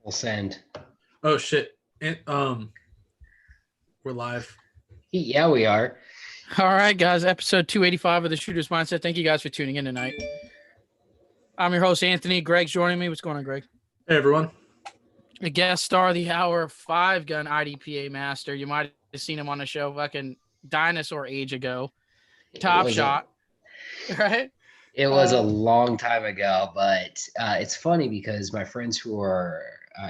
We'll send. Oh shit! And, we're live. Yeah, we are. All right, guys. Episode 285 of the Shooter's Mindset. Thank you guys for tuning in tonight. I'm your host, Anthony. Greg's joining me. What's going on, Greg? Hey everyone. The guest star of the hour, 5-gun IDPA master. You might have seen him on the show fucking dinosaur age ago. Top Shot. Right? It was a long time ago, but it's funny because my friends who are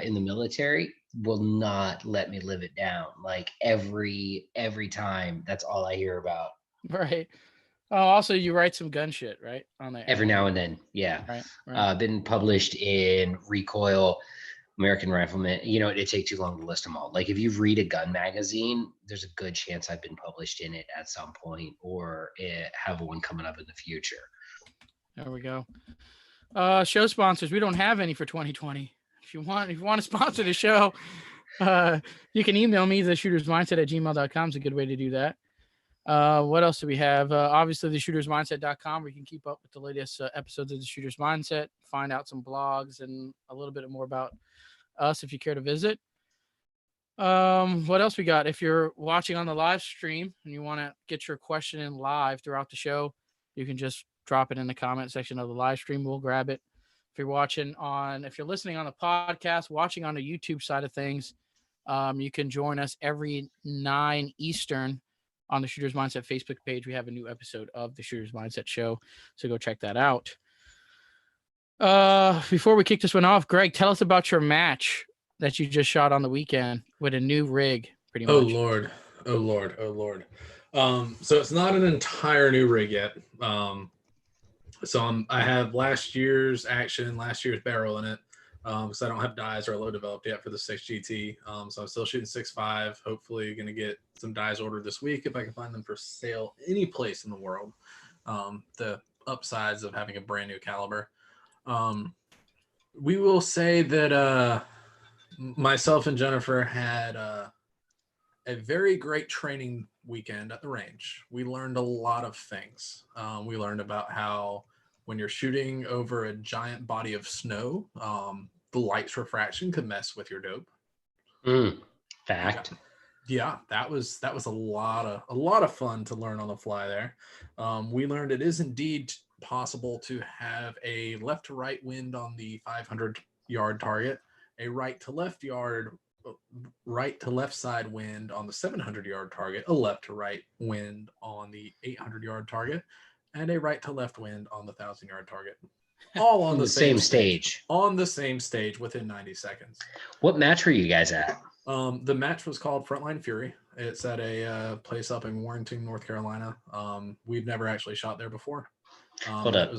in the military will not let me live it down. Like every time, that's all I hear about. Right. Oh, also you write some gun shit, right? On there. Every now and then, yeah. Right. Been published in Recoil, American Rifleman. You know, it'd take too long to list them all. Like if you read a gun magazine, there's a good chance I've been published in it at some point or have one coming up in the future. There we go. Show sponsors. We don't have any for 2020. If you want to sponsor the show, you can email me, theshootersmindset@gmail.com. is a good way to do that. What else do we have? Obviously, theshootersmindset.com, where you can keep up with the latest episodes of The Shooter's Mindset, find out some blogs and a little bit more about us if you care to visit. What else we got? If you're watching on the live stream and you want to get your question in live throughout the show, you can just drop it in the comment section of the live stream. We'll grab it. If you're listening on the podcast, watching on the YouTube side of things, you can join us every 9 Eastern on the Shooter's Mindset Facebook page. We have a new episode of the Shooter's Mindset show, so go check that out. Before we kick this one off, Greg, tell us about your match that you just shot on the weekend with a new rig, pretty much. Oh Lord. So it's not an entire new rig yet. I have last year's barrel in it. So I don't have dies or low developed yet for the 6 GT. So I'm still shooting 6.5. Hopefully going to get some dies ordered this week if I can find them for sale any place in the world. The upsides of having a brand new caliber. We will say that myself and Jennifer had a very great training weekend at the range. We learned a lot of things. We learned about how when you're shooting over a giant body of snow, the light's refraction could mess with your dope. Fact. Yeah, that was a lot of fun to learn on the fly there. We learned it is indeed possible to have a left to right wind on the 500-yard target, a right to left side wind on the 700-yard target, a left to right wind on the 800-yard target, and a right to left wind on the 1,000-yard target. All on the same stage. On the same stage within 90 seconds. What match were you guys at? The match was called Frontline Fury. It's at a place up in Warrenton, North Carolina. We've never actually shot there before. Hold up.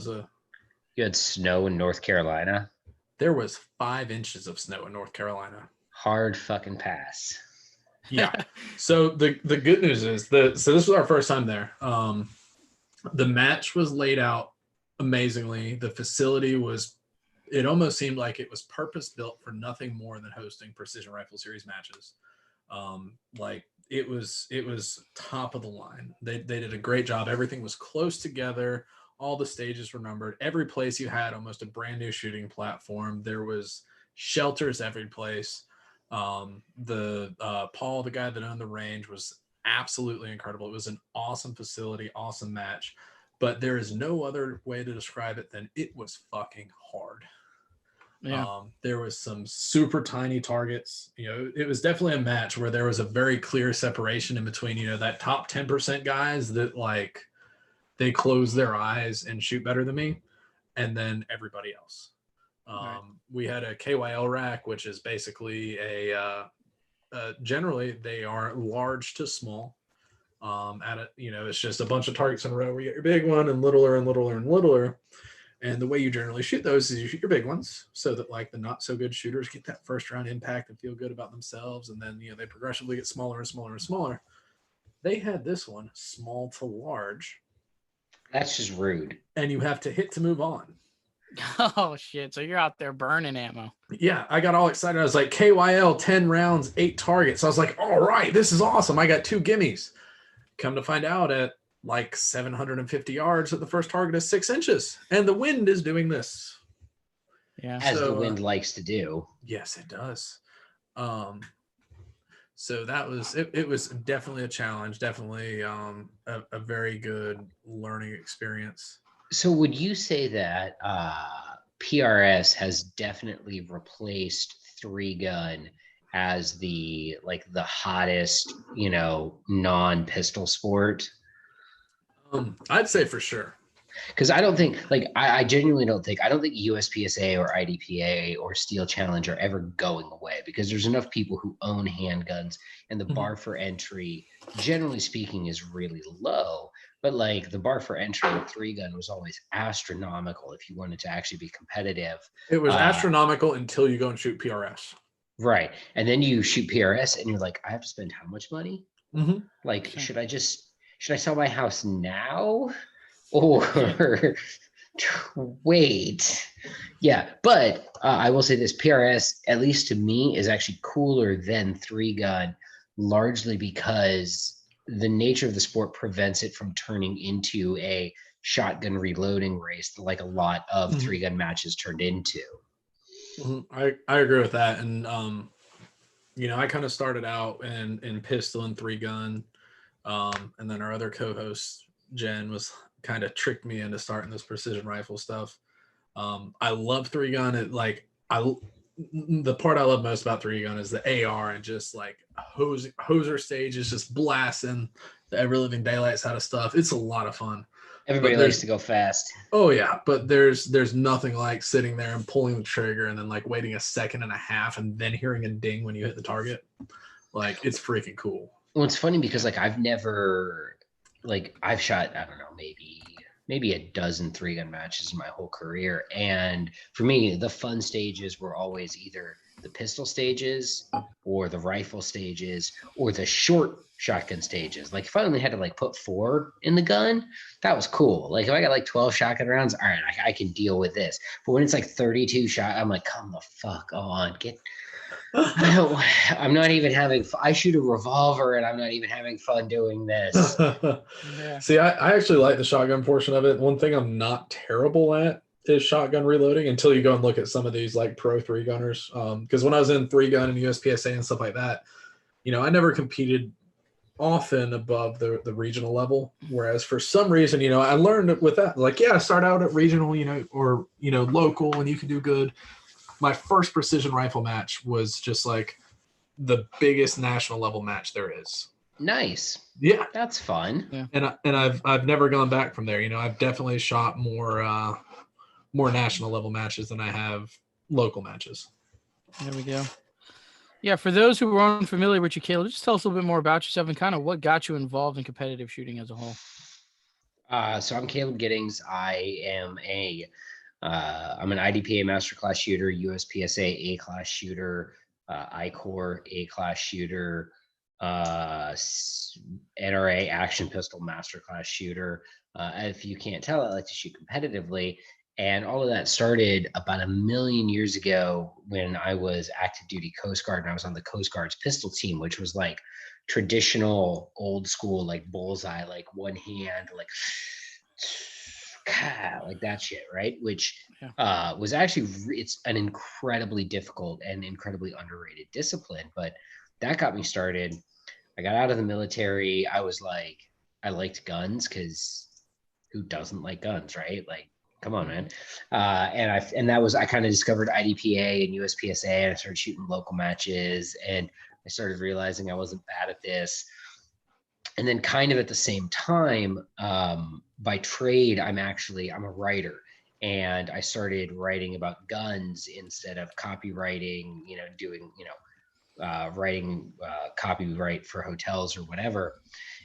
You had snow in North Carolina? There was 5 inches of snow in North Carolina. Hard fucking pass. Yeah. So the good news is so this was our first time there. The match was laid out amazingly. The facility it almost seemed like it was purpose built for nothing more than hosting Precision Rifle Series matches. Like it was top of the line. They did a great job. Everything was close together. All the stages were numbered. Every place you had almost a brand new shooting platform. There was shelters every place. Paul, the guy that owned the range, was absolutely incredible. It was an awesome facility, awesome match, but there is no other way to describe it than it was fucking hard. Yeah. There was some super tiny targets. It was definitely a match where there was a very clear separation in between, that top 10% guys that like they close their eyes and shoot better than me, and then everybody else. Right. We had a KYL rack, which is basically generally they are large to small. It's just a bunch of targets in a row where you get your big one and littler and littler and littler. And the way you generally shoot those is you shoot your big ones so that like the not so good shooters get that first round impact and feel good about themselves. And then, they progressively get smaller and smaller and smaller. They had this one small to large. That's just rude. And you have to hit to move on. Oh shit. So you're out there burning ammo. Yeah. I got all excited. I was like, KYL 10 rounds, 8 targets. I was like, all right, this is awesome. I got 2 gimmies. Come to find out at like 750 yards that the first target is 6 inches and the wind is doing this. Yeah. as the So, wind likes to do. yes, it does. So that was it was definitely a challenge, definitely a very good learning experience. So would you say that PRS has definitely replaced three gun as the hottest, non-pistol sport? I'd say for sure. Because I don't think, I genuinely don't think, I don't think USPSA or IDPA or Steel Challenge are ever going away, because there's enough people who own handguns, and the bar for entry, generally speaking, is really low. But like the bar for entry with three gun was always astronomical if you wanted to actually be competitive. It was astronomical until you go and shoot PRS. Right. And then you shoot PRS and you're like, I have to spend how much money? Mm-hmm. Like, Okay. should I sell my house now? Or wait. Yeah, but I will say this: PRS, at least to me, is actually cooler than three gun, largely because the nature of the sport prevents it from turning into a shotgun reloading race like a lot of three gun matches turned into. I agree with that. And I kind of started out in pistol and three gun. And then our other co-host Jen was kind of tricked me into starting this precision rifle stuff. I love three gun. The part I love most about three gun is the AR and just like hoser stages, just blasting the ever living daylights out of stuff. It's a lot of fun. Everybody likes to go fast. Oh yeah, but there's nothing like sitting there and pulling the trigger and then like waiting a second and a half and then hearing a ding when you hit the target. Like, it's freaking cool. Well, it's funny because I've shot, I don't know, maybe a dozen three gun matches in my whole career. And for me, the fun stages were always either the pistol stages or the rifle stages or the short shotgun stages. Like if I only had to put 4 in the gun, that was cool. Like if I got 12 shotgun rounds, all right, I can deal with this. But when it's 32 shot, I'm like, come the fuck on, I'm not even I shoot a revolver and I'm not even having fun doing this. Yeah. See, I actually like the shotgun portion of it. One thing I'm not terrible at is shotgun reloading until you go and look at some of these pro three gunners. Because when I was in three gun and USPSA and stuff like that, I never competed often above the regional level. Whereas for some reason, I learned with that, start out at regional, or local, and you can do good. My first precision rifle match was just the biggest national level match there is. Nice. Yeah, that's fun. Yeah. And I've never gone back from there. I've definitely shot more national level matches than I have local matches. There we go. Yeah, for those who are unfamiliar with you, Caleb, just tell us a little bit more about yourself and kind of what got you involved in competitive shooting as a whole. So I'm Caleb Giddings. I am I'm an IDPA masterclass shooter, USPSA A-class shooter, I-Corps A-class shooter, NRA action pistol masterclass shooter. If you can't tell, I like to shoot competitively. And all of that started about 1 million years ago when I was active duty Coast Guard, and I was on the Coast Guard's pistol team, which was traditional old school, bullseye, one hand, like that shit, right? Which was actually, it's an incredibly difficult and incredibly underrated discipline, but that got me started. I got out of the military. I was I liked guns, because who doesn't like guns, right? Come on, man. I kind of discovered IDPA and USPSA, and I started shooting local matches, and I started realizing I wasn't bad at this. And then kind of at the same time, by trade, I'm a writer, and I started writing about guns instead of copywriting, doing, writing copyright for hotels or whatever.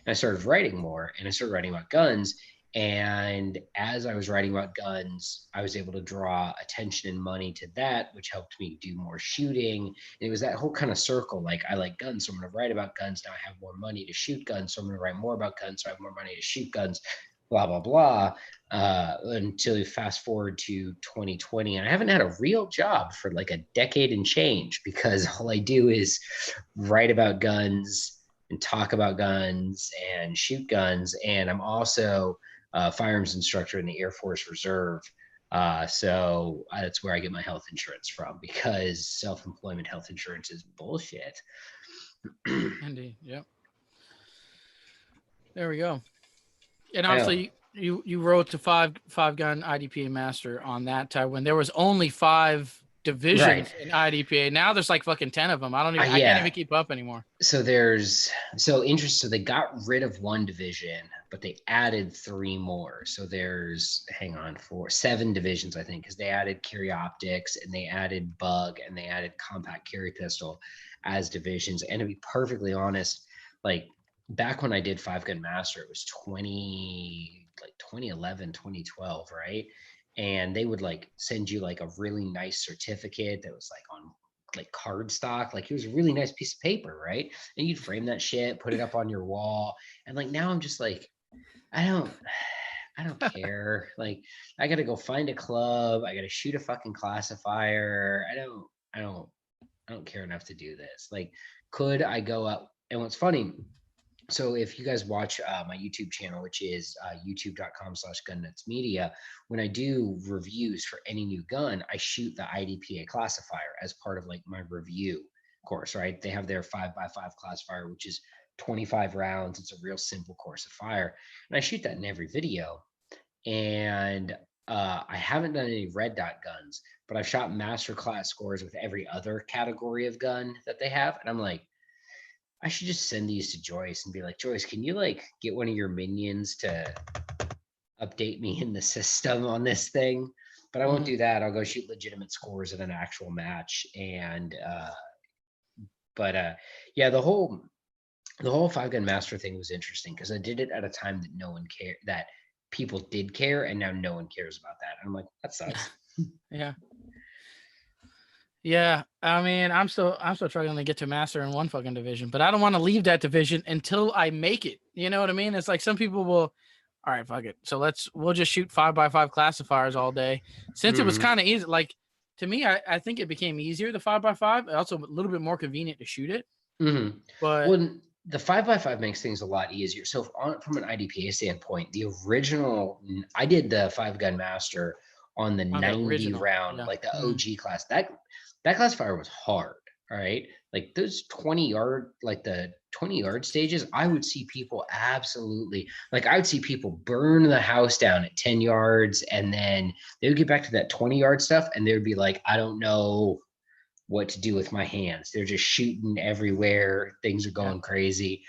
And I started writing more, and I started writing about guns. And as I was writing about guns, I was able to draw attention and money to that, which helped me do more shooting. And it was that whole kind of circle. I like guns, so I'm going to write about guns. Now I have more money to shoot guns, so I'm going to write more about guns, so I have more money to shoot guns, blah, blah, blah, until you fast forward to 2020. And I haven't had a real job for a decade and change, because all I do is write about guns and talk about guns and shoot guns. And I'm also firearms instructor in the Air Force Reserve. So that's where I get my health insurance from, because self-employment health insurance is bullshit. Indeed. Yep. There we go. And I know. obviously, you wrote to five gun IDPA master on that time when there was only 5 divisions Right. in IDPA. Now there's like fucking 10 of them. I can't Yeah. even keep up anymore. So they got rid of one division, but they added 3 more. So there's 7 divisions, I think, because they added carry optics and they added bug and they added compact carry pistol as divisions. And to be perfectly honest, like back when I did 5 gun master, it was 2011, 2012, right? And they would like send you like a really nice certificate that was like on like cardstock. Like it was a really nice piece of paper, right? And you'd frame that shit, put it up on your wall. And like now I'm just like, I don't care. Like I gotta go find a club. I gotta shoot a fucking classifier. I don't care enough to do this. Like, could I go up? And what's funny, so if you guys watch my YouTube channel, which is youtube.com/gunnutsmedia, when I do reviews for any new gun, I shoot the IDPA classifier as part of like my review course, right? They have their 5x5 classifier, which is 25 rounds. It's a real simple course of fire. And I shoot that in every video. And I haven't done any red dot guns, but I've shot master class scores with every other category of gun that they have. And I'm like, I should just send these to Joyce and be like, Joyce, can you like get one of your minions to update me in the system on this thing? But I won't do that. I'll go shoot legitimate scores in an actual match. And yeah, the whole 5 gun master thing was interesting because I did it at a time that no one cared, that people did care, and now no one cares about that. And I'm like, that sucks. Yeah. Yeah, I mean, I'm still struggling to get to master in one fucking division, but I don't want to leave that division until I make it. You know what I mean? It's like some people will, all right, fuck it. So we'll just shoot 5x5 classifiers all day. Since it was kind of easy, like to me, I think it became easier, the 5x5, also a little bit more convenient to shoot it. But well, the 5x5 makes things a lot easier. So from an IDPA standpoint, the original, I did the 5 gun master on the 90 round, like the OG class. That classifier was hard. All right. Like those 20-yard, like the 20-yard stages, I would see people absolutely, like I would see people burn the house down at 10 yards. And then they would get back to that 20-yard stuff. And they would be like, I don't know what to do with my hands. They're just shooting everywhere. Things are going crazy.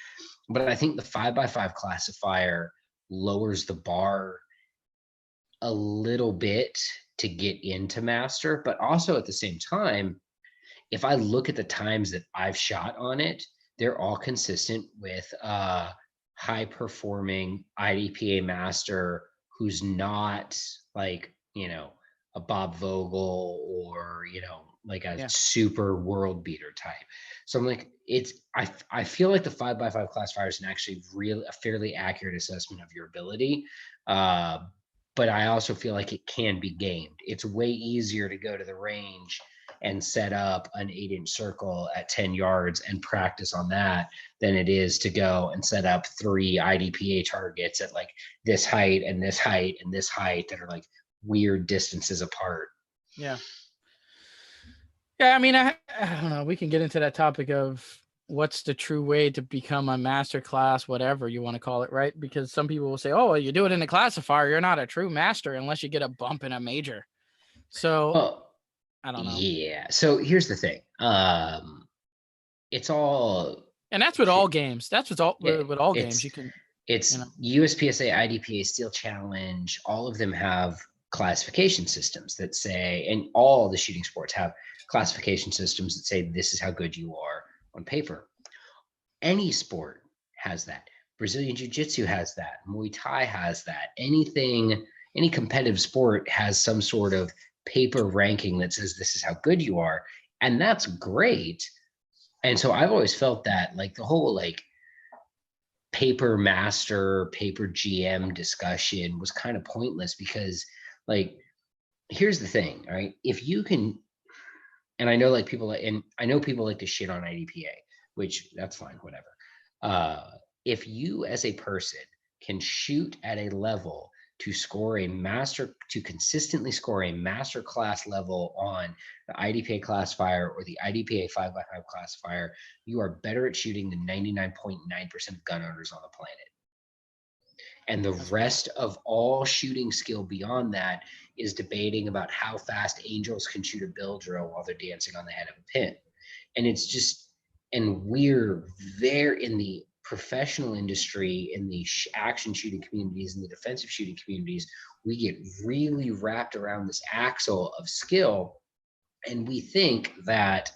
But I think the 5x5 classifier lowers the bar a little bit to get into master, but also at the same time, if I look at the times that I've shot on it, they're all consistent with high performing IDPA master who's not like, a Bob Vogel or, like a super world beater type. So I'm like, I feel like the 5x5 classifier is actually a fairly accurate assessment of your ability. But I also feel like it can be gamed. It's way easier to go to the range and set up an 8-inch circle at 10 yards and practice on that than it is to go and set up 3 IDPA targets at like this height and this height and this height that are like weird distances apart. Yeah. I mean, I don't know. We can get into that topic of what's the true way to become a master class, whatever you want to call it, right? Because some people will say, oh, well, you do it in a classifier, you're not a true master unless you get a bump in a major. So I don't know. Yeah. So here's the thing. It's all, and that's with all games. That's with all games. You can. It's USPSA, IDPA, Steel Challenge. All of them have classification systems that say, and all the shooting sports have classification systems that say this is how good you are on paper. Any sport has that. Brazilian Jiu-Jitsu has that. Muay Thai has that. Any competitive sport has some sort of paper ranking that says this is how good you are. And that's great. And so I've always felt that like the whole like paper master, paper GM discussion was kind of pointless because like, here's the thing, all right? If you can, and I know like people, and I know people like to shit on IDPA, which that's fine, whatever. If you as a person can shoot at a level to consistently score a master class level on the IDPA classifier or the IDPA 5x5 classifier, you are better at shooting than 99.9% of gun owners on the planet. And the rest of all shooting skill beyond that is debating about how fast angels can shoot a bill drill while they're dancing on the head of a pin. And it's just, and we're there in the professional industry, in the action shooting communities, in the defensive shooting communities, we get really wrapped around this axle of skill. And we think that,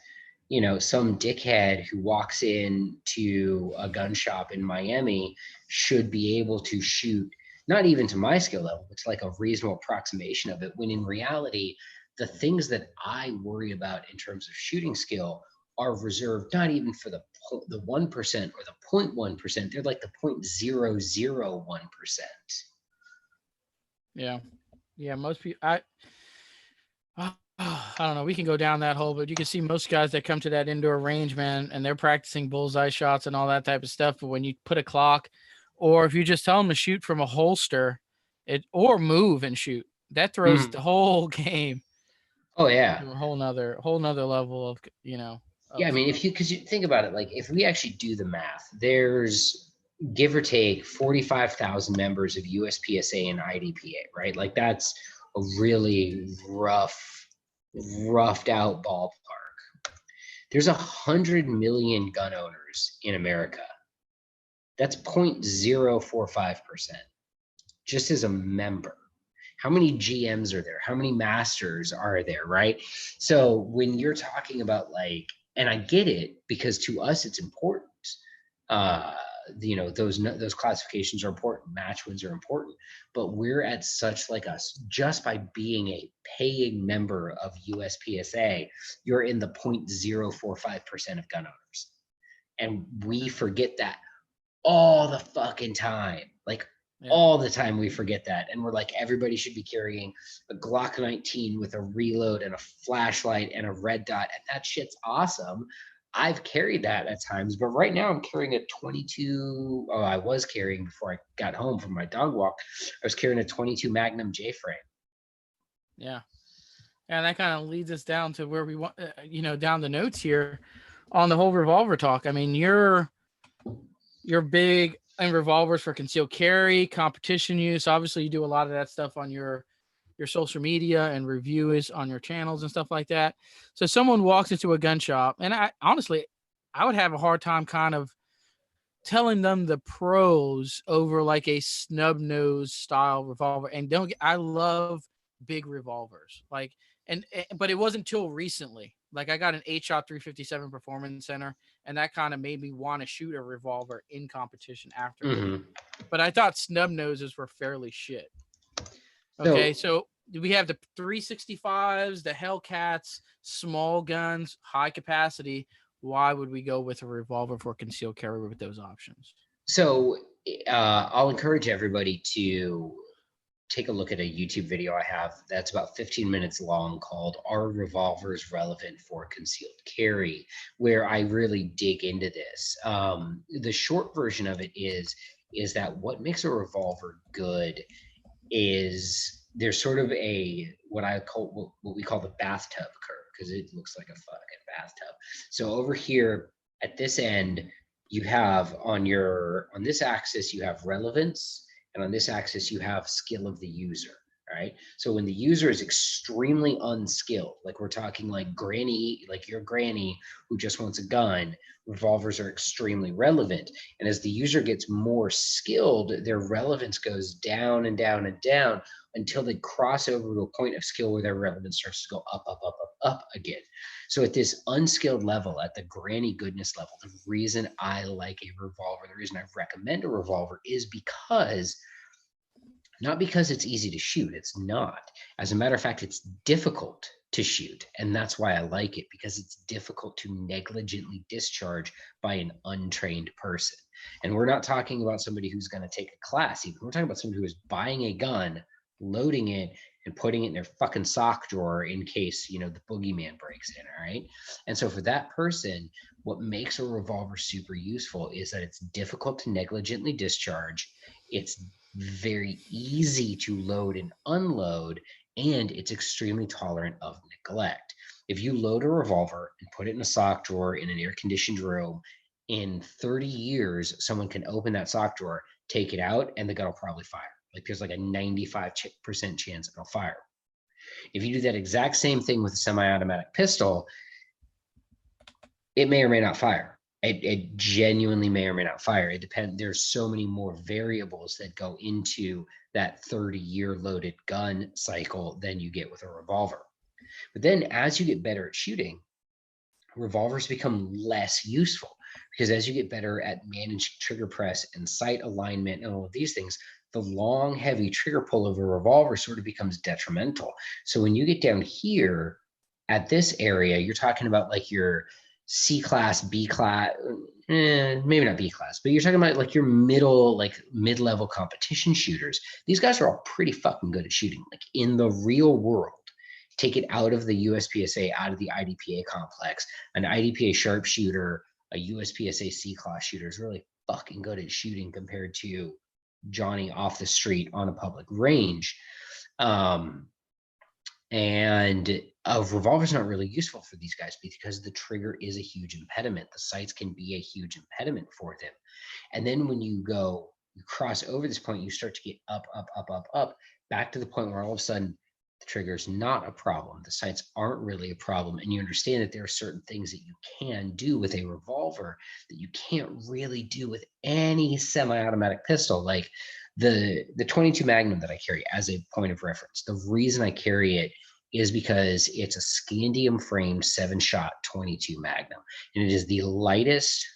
you know, some dickhead who walks into a gun shop in Miami should be able to shoot, not even to my skill level, it's like a reasonable approximation of it, when in reality, the things that I worry about in terms of shooting skill are reserved not even for the 1% or the 0.1%, they're like the 0.001%. Yeah, most people, I don't know, we can go down that hole, but you can see most guys that come to that indoor range, man, and they're practicing bullseye shots and all that type of stuff. But when you put a clock, or if you just tell them to shoot from a holster, or move and shoot, that throws the whole game. Oh yeah, to a whole nother level of, you know. Yeah, I mean, because you think about it, like if we actually do the math, there's give or take 45,000 members of USPSA and IDPA, right? Like that's a really roughed out ballpark. There's 100 million gun owners in America. That's 0.045%, just as a member. How many GMs are there? How many masters are there, right? So when you're talking about like, and I get it, because to us it's important. You know, those classifications are important. Match wins are important, but we're at such like us just by being a paying member of USPSA, you're in the 0.045% of gun owners, and we forget that all the fucking time. Like all the time we forget that, and we're like, everybody should be carrying a Glock 19 with a reload and a flashlight and a red dot, and that shit's awesome. I've carried that at times, but right now I'm carrying a 22. Oh, I was carrying before I got home from my dog walk. I was carrying a 22 Magnum J frame. Yeah, and that kind of leads us down to where we want, you know, down the notes here on the whole revolver talk. I mean, you're big in revolvers for concealed carry, competition use. Obviously, you do a lot of that stuff on your social media and reviews on your channels and stuff like that. So someone walks into a gun shop, and I honestly would have a hard time kind of telling them the pros over like a snub nose style revolver. And I love big revolvers, like, but it wasn't until recently. Like I got an 8-shot 357 Performance Center, and that kind of made me want to shoot a revolver in competition after. But I thought snub noses were fairly shit. Okay, so we have the 365s, the Hellcats, small guns, high capacity. Why would we go with a revolver for concealed carry with those options? So I'll encourage everybody to take a look at a YouTube video I have that's about 15 minutes long called "Are Revolvers Relevant for Concealed Carry?" where I really dig into this. The short version of it is that what makes a revolver good is there's sort of what we call the bathtub curve, because it looks like a fucking bathtub. So over here at this end, you have on this axis you have relevance, and on this axis you have skill of the user. Right. So when the user is extremely unskilled, like we're talking like granny, like your granny who just wants a gun, revolvers are extremely relevant. And as the user gets more skilled, their relevance goes down and down and down until they cross over to a point of skill where their relevance starts to go up, up, up, up, up again. So at this unskilled level, at the granny goodness level, the reason I like a revolver, the reason I recommend a revolver is because not because it's easy to shoot. It's not. As a matter of fact, it's difficult to shoot. And that's why I like it, because it's difficult to negligently discharge by an untrained person. And we're not talking about somebody who's going to take a class. Even we're talking about somebody who is buying a gun, loading it, and putting it in their fucking sock drawer in case, you know, the boogeyman breaks in. All right. And so for that person, what makes a revolver super useful is that it's difficult to negligently discharge. It's very easy to load and unload, and it's extremely tolerant of neglect. If you load a revolver and put it in a sock drawer in an air-conditioned room, in 30 years, someone can open that sock drawer, take it out, and the gun will probably fire. Like there's like a 95% chance it'll fire. If you do that exact same thing with a semi-automatic pistol, it may or may not fire. It genuinely may or may not fire. It depends. There's so many more variables that go into that 30-year loaded gun cycle than you get with a revolver. But then as you get better at shooting, revolvers become less useful, because as you get better at managing trigger press and sight alignment and all of these things, the long, heavy trigger pull of a revolver sort of becomes detrimental. So when you get down here at this area, you're talking about like your C class, B class, maybe not B class, but you're talking about like your middle, like mid-level competition shooters. These guys are all pretty fucking good at shooting. Like in the real world, take it out of the USPSA, out of the IDPA complex. An IDPA sharpshooter, a USPSA C class shooter is really fucking good at shooting compared to Johnny off the street on a public range. And a revolver is not really useful for these guys because the trigger is a huge impediment. The sights can be a huge impediment for them. And then when you cross over this point, you start to get up, back to the point where all of a sudden the trigger is not a problem. The sights aren't really a problem. And you understand that there are certain things that you can do with a revolver that you can't really do with any semi-automatic pistol. Like the 22 Magnum that I carry as a point of reference. The reason I carry it is because it's a scandium framed 7-shot 22 Magnum, and it is the lightest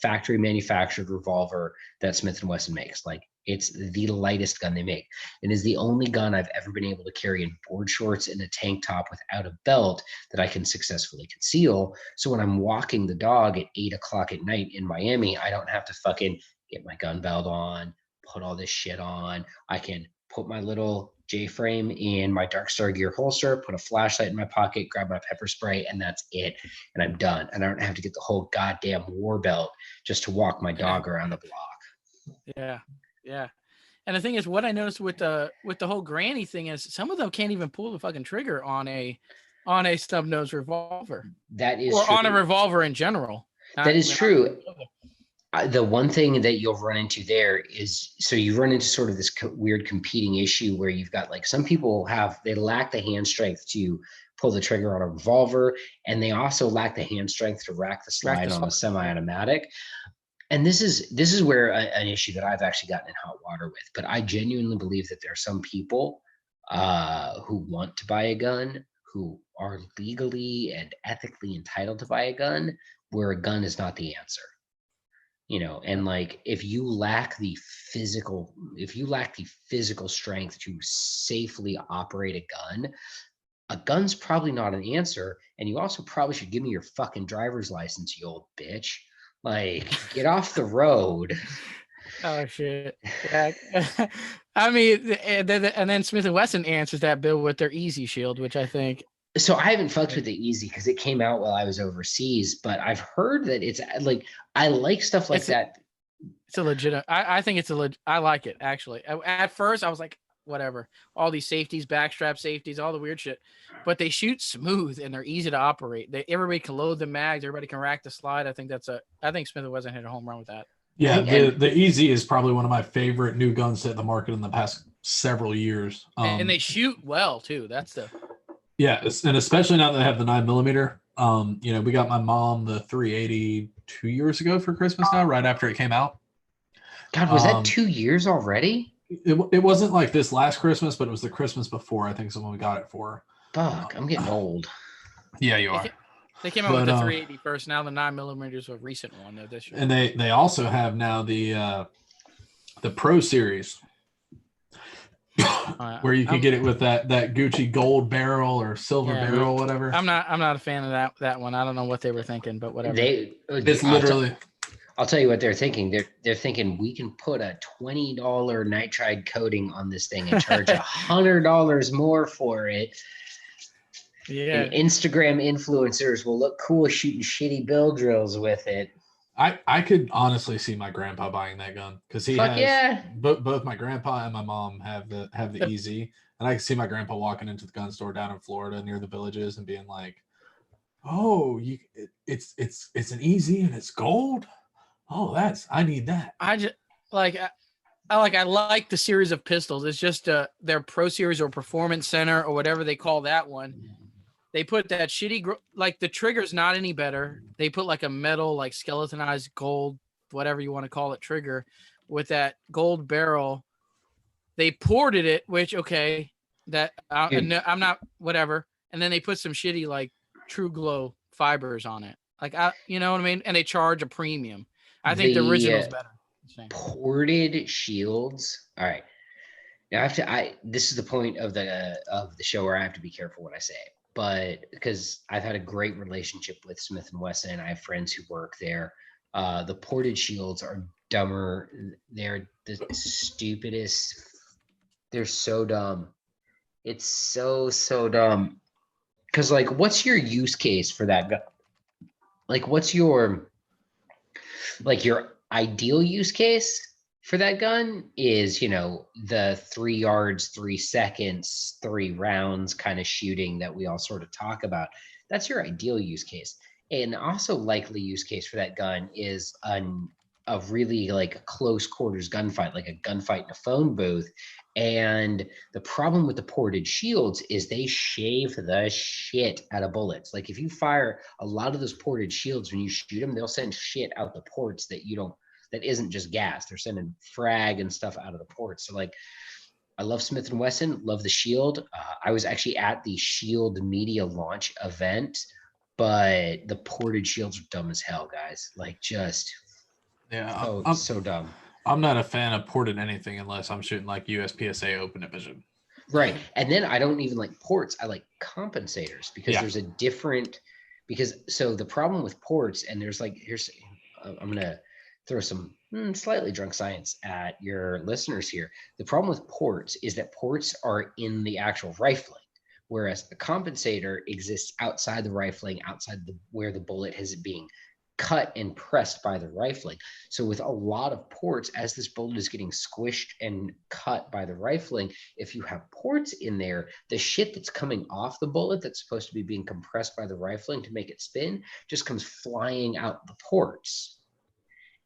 factory manufactured revolver that Smith & Wesson makes. Like it's the lightest gun they make. It is the only gun I've ever been able to carry in board shorts and a tank top without a belt that I can successfully conceal. So when I'm walking the dog at 8 o'clock at night in Miami, I don't have to fucking get my gun belt on, put all this shit on. I can put my little J-frame in my Dark Star gear holster, put a flashlight in my pocket, grab my pepper spray, and that's it. And I'm done. And I don't have to get the whole goddamn war belt just to walk my dog around the block. Yeah. And the thing is, what I noticed with the whole granny thing is some of them can't even pull the fucking trigger on a stub nose revolver. That is or true. On a revolver in general. That is true. The one thing that you'll run into there is, so you run into sort of this weird competing issue where you've got like some people they lack the hand strength to pull the trigger on a revolver, and they also lack the hand strength to rack the slide on a semi-automatic. And this is where an issue that I've actually gotten in hot water with. But I genuinely believe that there are some people who want to buy a gun, who are legally and ethically entitled to buy a gun, where a gun is not the answer. You know, and like if you lack the physical strength to safely operate a gun's probably not an answer. And you also probably should give me your fucking driver's license, you old bitch. Like, get off the road. Oh shit! Yeah. I mean, and then Smith & Wesson answers that bill with their Easy Shield, which I think. So I haven't fucked with the Easy because it came out while I was overseas, but I've heard that it's like, I like stuff like that. It's a legit. I think it's I like it actually. At first I was like, whatever, all these safeties, backstrap safeties, all the weird shit, but they shoot smooth and they're easy to operate. Everybody can load the mags, everybody can rack the slide. I think Smith & Wesson hit a home run with that. Yeah, the Easy is probably one of my favorite new guns to hit the market in the past several years. And they shoot well too. Yeah, and especially now that they have the 9mm. You know, we got my mom the 380 2 years ago for Christmas now, right after it came out. God, was that 2 years already? It wasn't like this last Christmas, but it was the Christmas before, I think, someone we got it for. Fuck, I'm getting old. Yeah, you are. They came out with the 380 first. Now the 9mm is a recent one though this year. And they also have now the Pro Series. Where you can get it with that Gucci gold barrel or silver barrel, whatever. I'm not a fan of that one. I don't know what they were thinking, but whatever. It's literally. I'll tell you what they're thinking. They're thinking we can put a $20 nitride coating on this thing and charge $100 more for it. Yeah. And Instagram influencers will look cool shooting shitty bill drills with it. I could honestly see my grandpa buying that gun because he Fuck has yeah. both my grandpa and my mom have the EZ, and I can see my grandpa walking into the gun store down in Florida near the Villages and being like, "Oh, it's an EZ and it's gold. Oh, I need that." I just like I like the series of pistols. It's just their Pro Series or Performance Center or whatever they call that one. They put that shitty like the trigger's not any better. They put like a metal, like skeletonized gold, whatever you want to call it, trigger with that gold barrel. They ported it, which okay, that I'm not whatever. And then they put some shitty like True Glow fibers on it. Like you know what I mean? And they charge a premium. I think the original's better. Ported shields. All right. Now this is the point of the show where I have to be careful what I say. But because I've had a great relationship with Smith & Wesson, I have friends who work there. The ported shields are dumber. They're the stupidest. They're so dumb. It's so dumb. Because like, what's your use case for that gun? Like, what's your ideal use case for that gun is, the 3 yards, 3 seconds, 3 rounds kind of shooting that we all sort of talk about. That's your ideal use case. And also likely use case for that gun is a really like close quarters gunfight, like a gunfight in a phone booth. And the problem with the ported shields is they shave the shit out of bullets. Like if you fire a lot of those ported shields, when you shoot them, they'll send shit out the ports that isn't just gas. They're sending frag and stuff out of the ports. So like, I love Smith & Wesson, love the shield. I was actually at the shield media launch event, but the ported shields are dumb as hell, guys. Like just so dumb. I'm not a fan of ported anything unless I'm shooting like USPSA open division. Right. And then I don't even like ports. I like compensators because there's a different, so the problem with ports, and I'm going to throw some slightly drunk science at your listeners here. The problem with ports is that ports are in the actual rifling, whereas the compensator exists outside the rifling, outside where the bullet is being cut and pressed by the rifling. So with a lot of ports, as this bullet is getting squished and cut by the rifling, if you have ports in there, the shit that's coming off the bullet that's supposed to be being compressed by the rifling to make it spin just comes flying out the ports.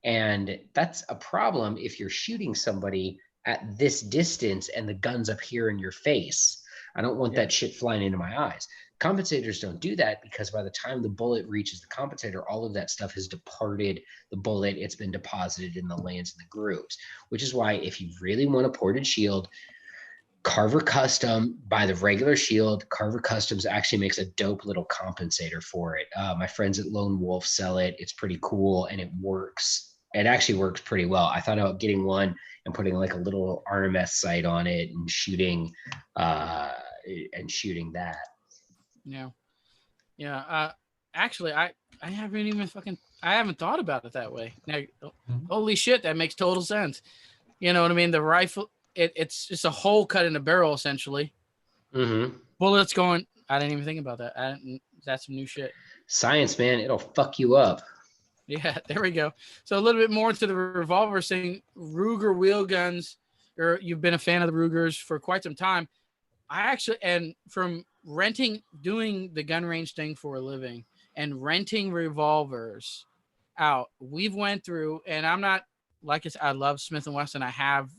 And that's a problem if you're shooting somebody at this distance and the gun's up here in your face. I don't want that shit flying into my eyes. Compensators don't do that because by the time the bullet reaches the compensator, all of that stuff has departed the bullet. It's been deposited in the lands and the grooves, which is why if you really want a ported shield, Carver Custom, buy the regular shield. Carver Customs actually makes a dope little compensator for it. My friends at Lone Wolf sell it. It's pretty cool and it works. It actually works pretty well. I thought about getting one and putting like a little RMS sight on it and shooting that. Yeah. Actually, I haven't thought about it that way. Now, holy shit, that makes total sense. You know what I mean? The rifle, it's just a hole cut in the barrel essentially. Mm-hmm. Bullets going. I didn't even think about that. That's some new shit. Science, man, it'll fuck you up. Yeah, there we go. So a little bit more to the revolver thing. Ruger wheel guns. You've been a fan of the Rugers for quite some time. And from doing the gun range thing for a living and renting revolvers out, we've went through, and I'm not, like I said, I love Smith & Wesson. I have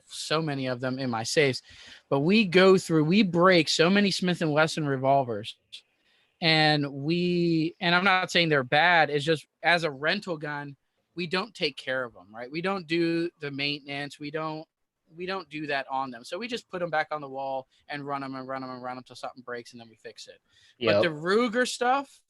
so many of them in my safes, but we break so many Smith & Wesson revolvers. And I'm not saying they're bad. It's just as a rental gun, we don't take care of them, right? We don't do the maintenance. We don't do that on them. So we just put them back on the wall and run them till something breaks and then we fix it. Yep. But the Ruger stuff,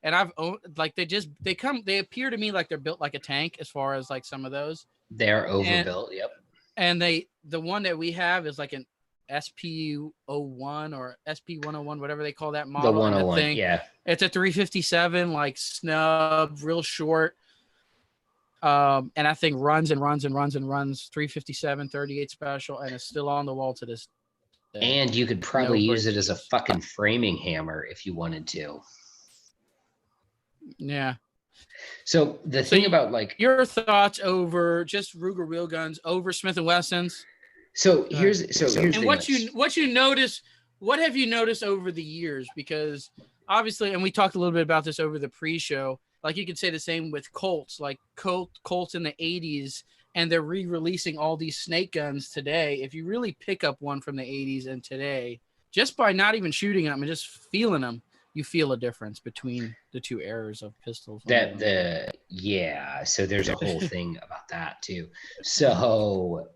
and I've owned, like they appear to me like they're built like a tank as far as like some of those. They're overbuilt. Yep. And the one that we have is like an SP01 or SP101, whatever they call that model. The 101, yeah. It's a 357, like snub, real short. And that thing runs 357, 38 special, and it's still on the wall to this day. And you could probably use it as a fucking framing hammer if you wanted to. Yeah. So the thing about like your thoughts over just Ruger wheel guns over Smith and Wessons. here's the And what you notice, what have you noticed over the years? Because obviously, and we talked a little bit about this over the pre-show. Like you could say the same with Colts, like Colts in the 80s, and they're re-releasing all these snake guns today. If you really pick up one from the 80s and today, just by not even shooting them and just feeling them, you feel a difference between the two eras of pistols. so there's a whole thing about that too. So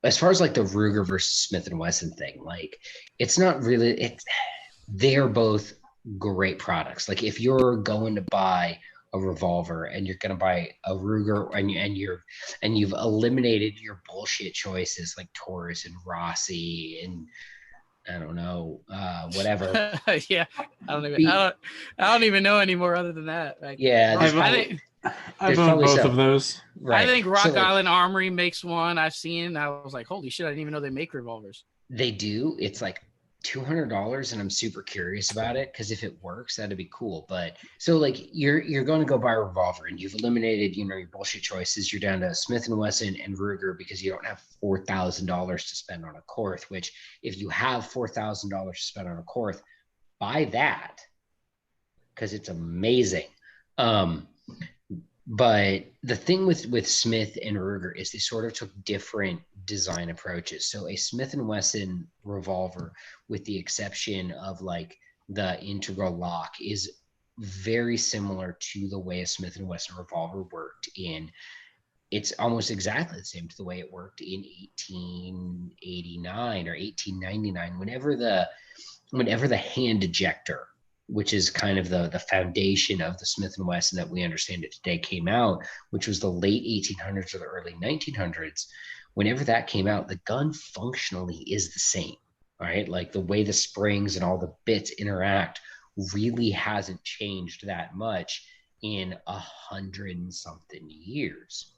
as far as like the Ruger versus Smith and Wesson thing, like it's not really they're both great products. Like if you're going to buy a revolver and you're going to buy a Ruger and you've eliminated your bullshit choices like Taurus and Rossi and I don't know, whatever. Yeah, I don't even know anymore other than that. Like, yeah, I've owned both of those. Right. I think Rock Island Armory makes one. I've seen. I was like, holy shit! I didn't even know they make revolvers. They do. It's like $200, and I'm super curious about it because if it works, that'd be cool. But so like you're going to go buy a revolver, and you've eliminated your bullshit choices. You're down to Smith and Wesson and Ruger because you don't have $4,000 to spend on a Korth. Which if you have $4,000 to spend on a Korth, buy that because it's amazing. But the thing with Smith and Ruger is they sort of took different design approaches. So a Smith and Wesson revolver, with the exception of like the integral lock, is very similar to the way a Smith and Wesson revolver worked in. It's almost exactly the same to the way it worked in 1889 or 1899, whenever the hand ejector, which is kind of the foundation of the Smith & Wesson that we understand it today, came out, which was the late 1800s or the early 1900s. Whenever that came out, the gun functionally is the same, right? Like the way the springs and all the bits interact really hasn't changed that much in 100 and something years.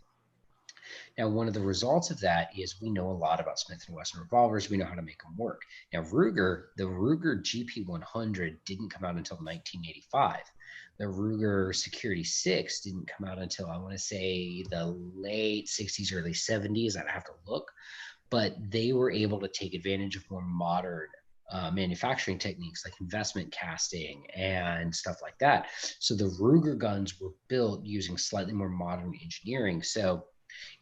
Now, one of the results of that is we know a lot about Smith & Wesson revolvers. We know how to make them work. Now, the Ruger GP100 didn't come out until 1985. The Ruger Security 6 didn't come out until, I want to say, the late 60s, early 70s. I'd have to look. But they were able to take advantage of more modern manufacturing techniques like investment casting and stuff like that. So the Ruger guns were built using slightly more modern engineering. So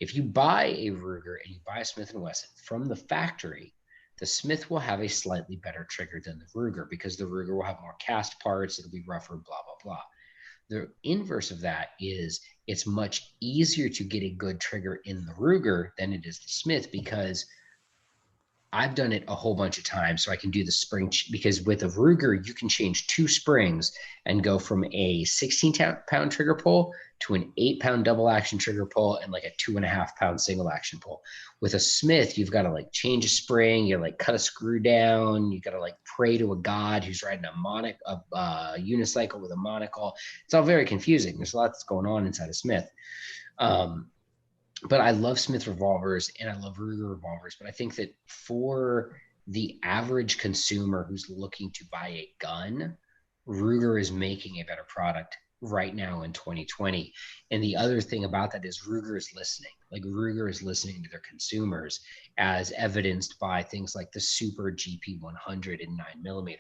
if you buy a Ruger and you buy a Smith & Wesson from the factory, the Smith will have a slightly better trigger than the Ruger because the Ruger will have more cast parts, it'll be rougher, blah, blah, blah. The inverse of that is it's much easier to get a good trigger in the Ruger than it is the Smith because I've done it a whole bunch of times, so I can do the spring because with a Ruger, you can change 2 springs and go from a 16-pound trigger pull to an 8-pound double action trigger pull and like a 2.5-pound single action pull. With a Smith, you've got to like change a spring, you like cut a screw down, you got to like pray to a god who's riding a unicycle with a monocle. It's all very confusing. There's a lot that's going on inside a Smith. But I love Smith revolvers and I love Ruger revolvers. But I think that for the average consumer who's looking to buy a gun, Ruger is making a better product right now in 2020. And the other thing about that is Ruger is listening. Like Ruger is listening to their consumers, as evidenced by things like the Super GP100 in 9mm.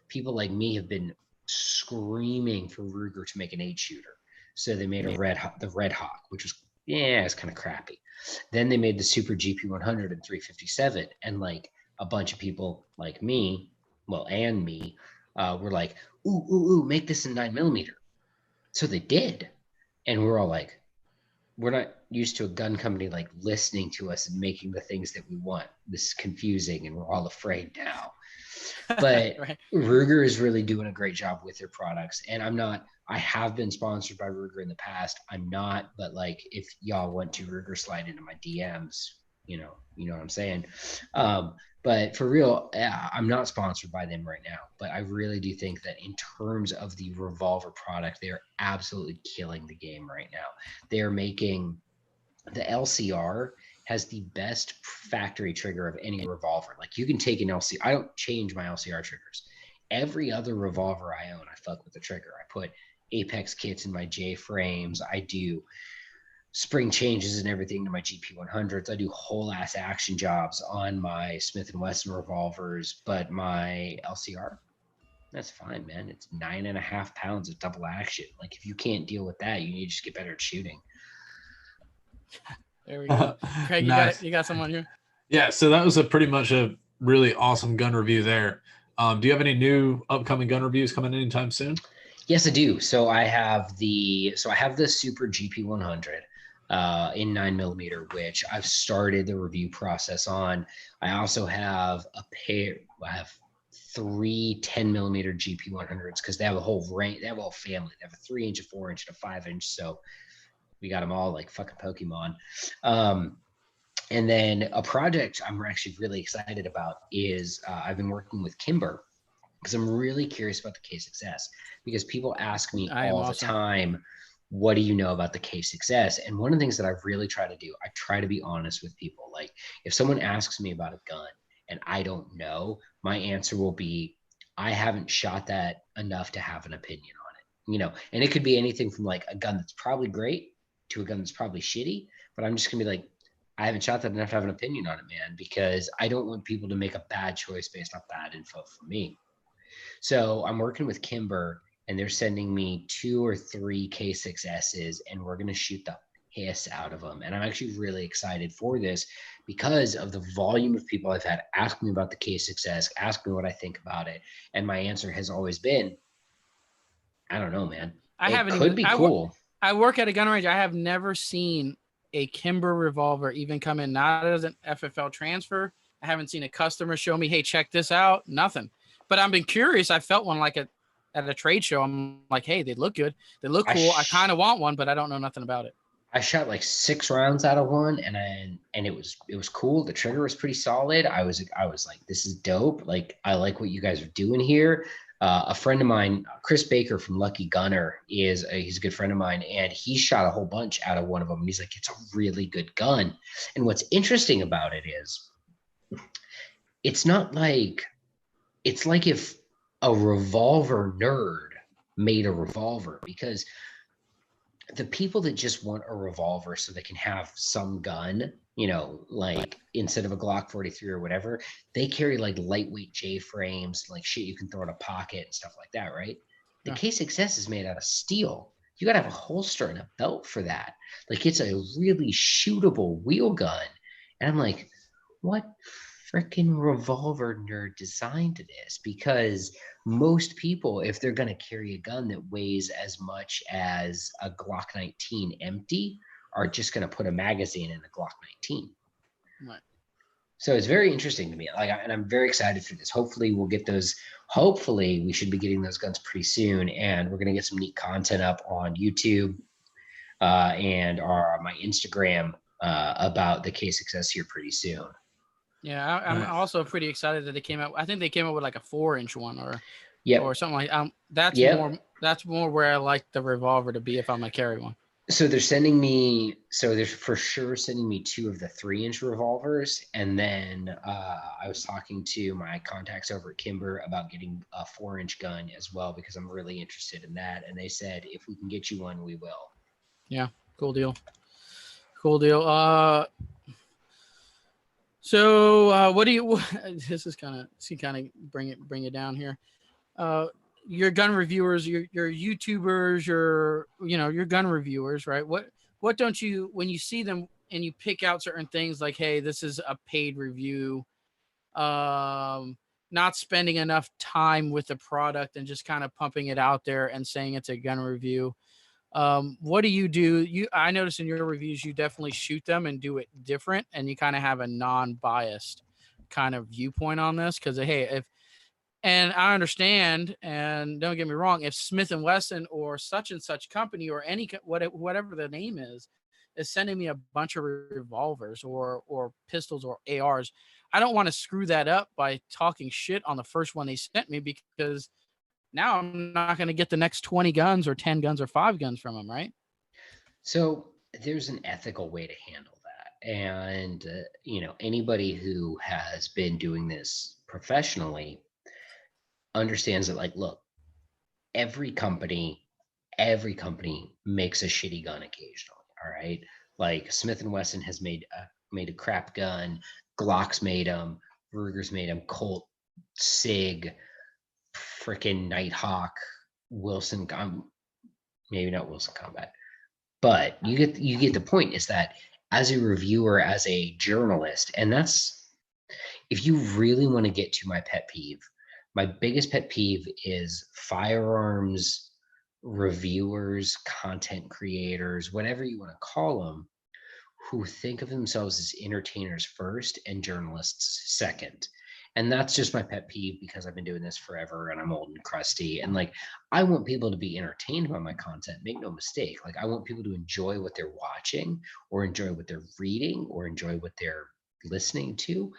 People like me have been screaming for Ruger to make an 8-shooter. So they made the Red Hawk, which was it's kind of crappy. Then they made the Super GP100 and 357, and like a bunch of people like me, and me, were like, ooh, make this in 9mm. So they did, and we're all like, we're not used to a gun company like listening to us and making the things that we want. This is confusing, and we're all afraid now. But right. Ruger is really doing a great job with their products, and I have been sponsored by Ruger in the past. I'm not, but like if y'all want to, Ruger, slide into my DMs, you know what I'm saying. But for real, I'm not sponsored by them right now, but I really do think that in terms of the revolver product, they're absolutely killing the game right now. They're making the LCR has the best factory trigger of any revolver. Like you can take an LCR. I don't change my LCR triggers. Every other revolver I own, I fuck with the trigger. I put Apex kits and my J frames. I do spring changes and everything to my GP100s. I do whole ass action jobs on my Smith & Wesson revolvers, but my LCR, that's fine, man. It's 9.5 pounds of double action. Like, if you can't deal with that, you need to just get better at shooting. There we go. Craig, Nice. you got someone here? Yeah, so that was a pretty much a really awesome gun review there. Do you have any new upcoming gun reviews coming anytime soon? Yes, I do. So I have the Super GP100 in 9mm, which I've started the review process on. I also have I have 3 10mm GP100s because they have a whole range. They have a whole family. They have a 3-inch, a 4-inch, and a 5-inch. So we got them all like fucking Pokemon. And then a project I'm actually really excited about is I've been working with Kimber, because I'm really curious about the K6S, because people ask me all the time, what do you know about the K6S? And one of the things that I've really tried to do, I try to be honest with people. Like, if someone asks me about a gun and I don't know, my answer will be, I haven't shot that enough to have an opinion on it, you know. And it could be anything from like a gun that's probably great to a gun that's probably shitty, but I'm just gonna be like, I haven't shot that enough to have an opinion on it, man, because I don't want people to make a bad choice based off bad info from me. So I'm working with Kimber, and they're sending me 2 or 3 K6Ss, and we're going to shoot the piss out of them. And I'm actually really excited for this because of the volume of people I've had ask me about the K6S, ask me what I think about it. And my answer has always been, I don't know, man. It could be cool. I work at a gun range. I have never seen a Kimber revolver even come in, not as an FFL transfer. I haven't seen a customer show me, hey, check this out. Nothing. But I've been curious. I felt one like at a trade show. I'm like, hey, they look good. They look cool. I kind of want one, but I don't know nothing about it. I shot like 6 rounds out of one, and it was cool. The trigger was pretty solid. I was like, this is dope. Like, I like what you guys are doing here. A friend of mine, Chris Baker from Lucky Gunner, he's a good friend of mine, and he shot a whole bunch out of one of them. And he's like, it's a really good gun. And what's interesting about it is, it's like if a revolver nerd made a revolver, because the people that just want a revolver so they can have some gun, you know, like instead of a Glock 43 or whatever, they carry like lightweight J frames, like shit you can throw in a pocket and stuff like that, right? The K6S is made out of steel. You got to have a holster and a belt for that. Like, it's a really shootable wheel gun. And I'm like, what freaking revolver nerd designed this? Because most people, if they're going to carry a gun that weighs as much as a Glock 19 empty, are just going to put a magazine in a Glock 19. Right. So it's very interesting to me. And I'm very excited for this. Hopefully we'll get those. Hopefully we should be getting those guns pretty soon, and we're going to get some neat content up on YouTube and my Instagram about the K6S here pretty soon. Yeah, I'm also pretty excited that they came out. I think they came out with like a 4-inch one or something like. That's more where I like the revolver to be if I'm gonna carry one. So they're sending me. So they're for sure sending me 2 of the 3-inch revolvers, and then I was talking to my contacts over at Kimber about getting a 4-inch gun as well, because I'm really interested in that. And they said, if we can get you one, we will. Yeah, cool deal. Cool deal. So what do you? This is kind of bring it down here. Your gun reviewers, your YouTubers, your gun reviewers, right? What don't you, when you see them and you pick out certain things like, hey, this is a paid review, not spending enough time with the product and just kind of pumping it out there and saying it's a gun review. What do you do? I notice in your reviews, you definitely shoot them and do it different, and you kind of have a non-biased kind of viewpoint on this. Cause hey, and I understand, and don't get me wrong, if Smith & Wesson or such and such company or whatever the name is sending me a bunch of revolvers or pistols or ARs, I don't want to screw that up by talking shit on the first one they sent me, because now I'm not going to get the next 20 guns or 10 guns or 5 guns from them, right? So there's an ethical way to handle that. And, anybody who has been doing this professionally understands that, like, look, every company every company makes a shitty gun occasionally. All right. Like Smith and Wesson has made a crap gun. Glock's made them. Ruger's made them. Colt, Sig, freaking Nighthawk, Wilson. Maybe not Wilson Combat, but you get the point. Is that as a reviewer, as a journalist, and that's if you really want to get to my pet peeve. My biggest pet peeve is firearms reviewers, content creators, whatever you want to call them, who think of themselves as entertainers first and journalists second. And that's just my pet peeve because I've been doing this forever and I'm old and crusty. And like, I want people to be entertained by my content. Make no mistake. Like, I want people to enjoy what they're watching or enjoy what they're reading or enjoy what they're listening to.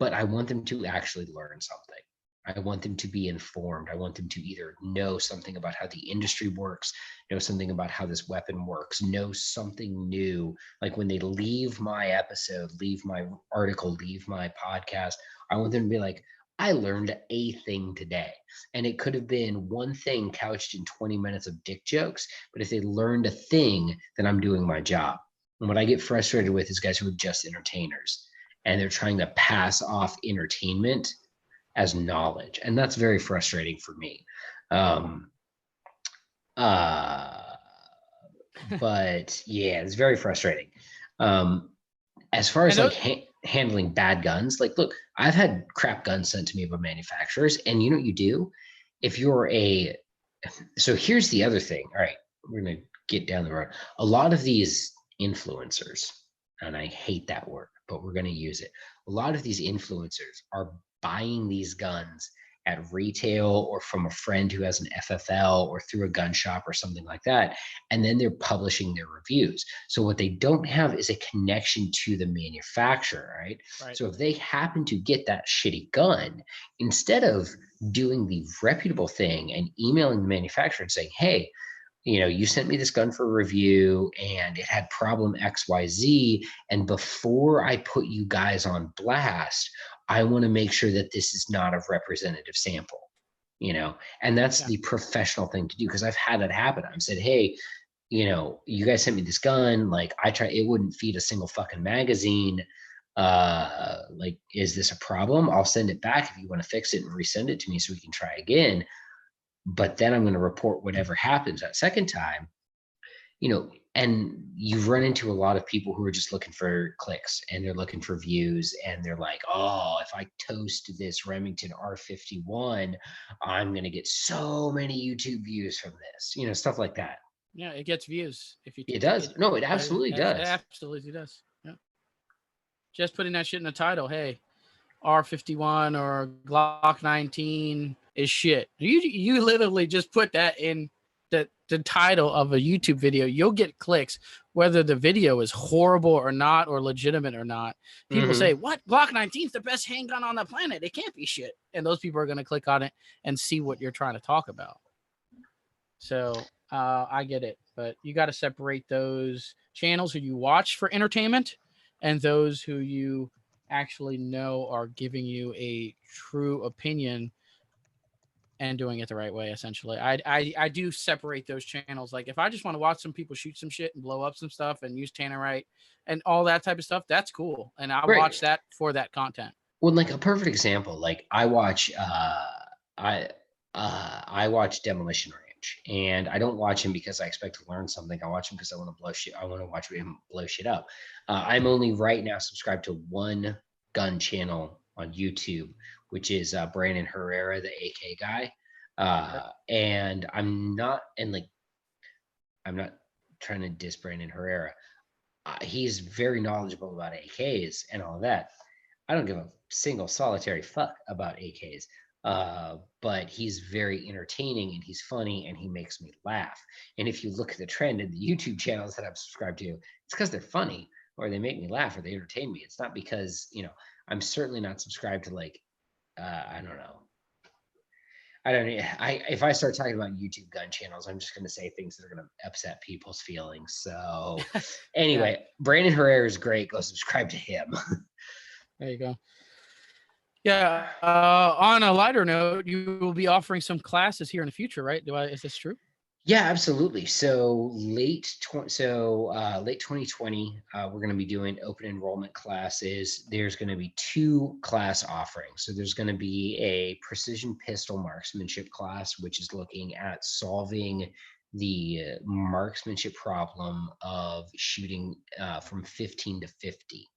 But I want them to actually learn something. I want them to be informed. I want them to either know something about how the industry works, know something about how this weapon works, know something new. Like when they leave my episode, leave my article, leave my podcast, I want them to be like, I learned a thing today. And it could have been one thing couched in 20 minutes of dick jokes, but if they learned a thing, then I'm doing my job. And what I get frustrated with is guys who are just entertainers and they're trying to pass off entertainment as knowledge, and that's very frustrating for me. But yeah, it's very frustrating. As far as like handling bad guns, like look, I've had crap guns sent to me by manufacturers, and you know what you do if you're so here's the other thing. All right, we're gonna get down the road. A lot of these influencers, and I hate that word, but we're gonna use it. A lot of these influencers are buying these guns at retail or from a friend who has an FFL or through a gun shop or something like that. And then they're publishing their reviews. So what they don't have is a connection to the manufacturer, right? So if they happen to get that shitty gun, instead of doing the reputable thing and emailing the manufacturer and saying, hey, you sent me this gun for review and it had problem XYZ. And before I put you guys on blast, I want to make sure that this is not a representative sample, and that's the professional thing to do. Cause I've had that happen. I've said, hey, you guys sent me this gun. Like it wouldn't feed a single fucking magazine. Like, is this a problem? I'll send it back if you want to fix it and resend it to me so we can try again. But then I'm going to report whatever happens that second time, and you run into a lot of people who are just looking for clicks and they're looking for views and they're like, oh, if I toast this Remington R51, I'm going to get so many YouTube views from this, stuff like that. Yeah, it gets views. It does. No, it absolutely does. It absolutely does. Yeah. Just putting that shit in the title. Hey, R51 or Glock 19 is shit. You literally just put that in the title of a YouTube video. You'll get clicks whether the video is horrible or not, or legitimate or not. People say, what? Glock 19 is the best handgun on the planet. It can't be shit. And those people are going to click on it and see what you're trying to talk about. So I get it, but you got to separate those channels who you watch for entertainment and those who you actually know are giving you a true opinion and doing it the right way. Essentially, I do separate those channels. Like if I just want to watch some people shoot some shit and blow up some stuff and use Tannerite and all that type of stuff, that's cool, and I'll watch that for that content. Well, like a perfect example, like I watch Demolition Range, and I don't watch him because I expect to learn something. I watch him because I want to blow shit. I want to watch him blow shit up. I'm only right now subscribed to one gun channel on YouTube, which is Brandon Herrera, the AK guy. And I'm not trying to diss Brandon Herrera. He's very knowledgeable about AKs and all of that. I don't give a single solitary fuck about AKs. But he's very entertaining and he's funny and he makes me laugh. And if you look at the trend in the YouTube channels that I'm subscribed to, it's because they're funny or they make me laugh or they entertain me. It's not because, I'm certainly not subscribed to I don't know. If I start talking about YouTube gun channels, I'm just going to say things that are going to upset people's feelings. So anyway, Brandon Herrera is great. Go subscribe to him. There you go. Yeah. On a lighter note, you will be offering some classes here in the future, right? Is this true? Yeah, absolutely. So late 2020, we're going to be doing open enrollment classes. There's going to be 2 class offerings. So there's going to be a precision pistol marksmanship class, which is looking at solving the marksmanship problem of shooting from 15 to 50.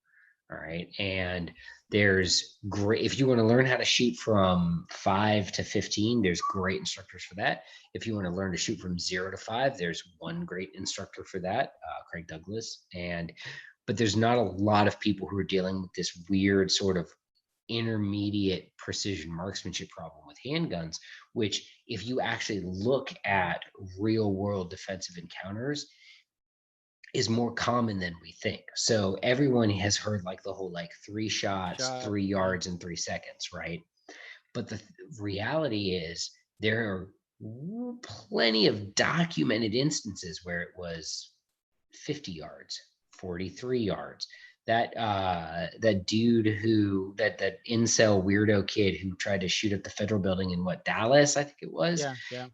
All right. And there's great, if you want to learn how to shoot from 5 to 15, there's great instructors for that. If you want to learn to shoot from 0 to 5, there's one great instructor for that, Craig Douglas. But there's not a lot of people who are dealing with this weird sort of intermediate precision marksmanship problem with handguns, which, if you actually look at real world defensive encounters, is more common than we think. So everyone has heard like the whole like 3 shots, 3 yards in 3 seconds, right? But the reality is there are plenty of documented instances where it was 50 yards, 43 yards. That dude who that incel weirdo kid who tried to shoot up the federal building in Dallas, I think it was.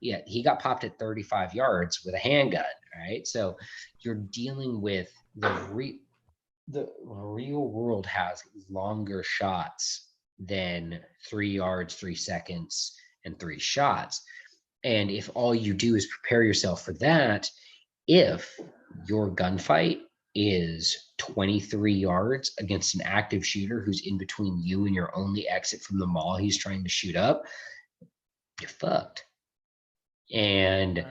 Yeah, he got popped at 35 yards with a handgun. Right. So you're dealing with the real world has longer shots than 3 yards, 3 seconds, and 3 shots. And if all you do is prepare yourself for that, if your gunfight is 23 yards against an active shooter who's in between you and your only exit from the mall he's trying to shoot up, you're fucked. And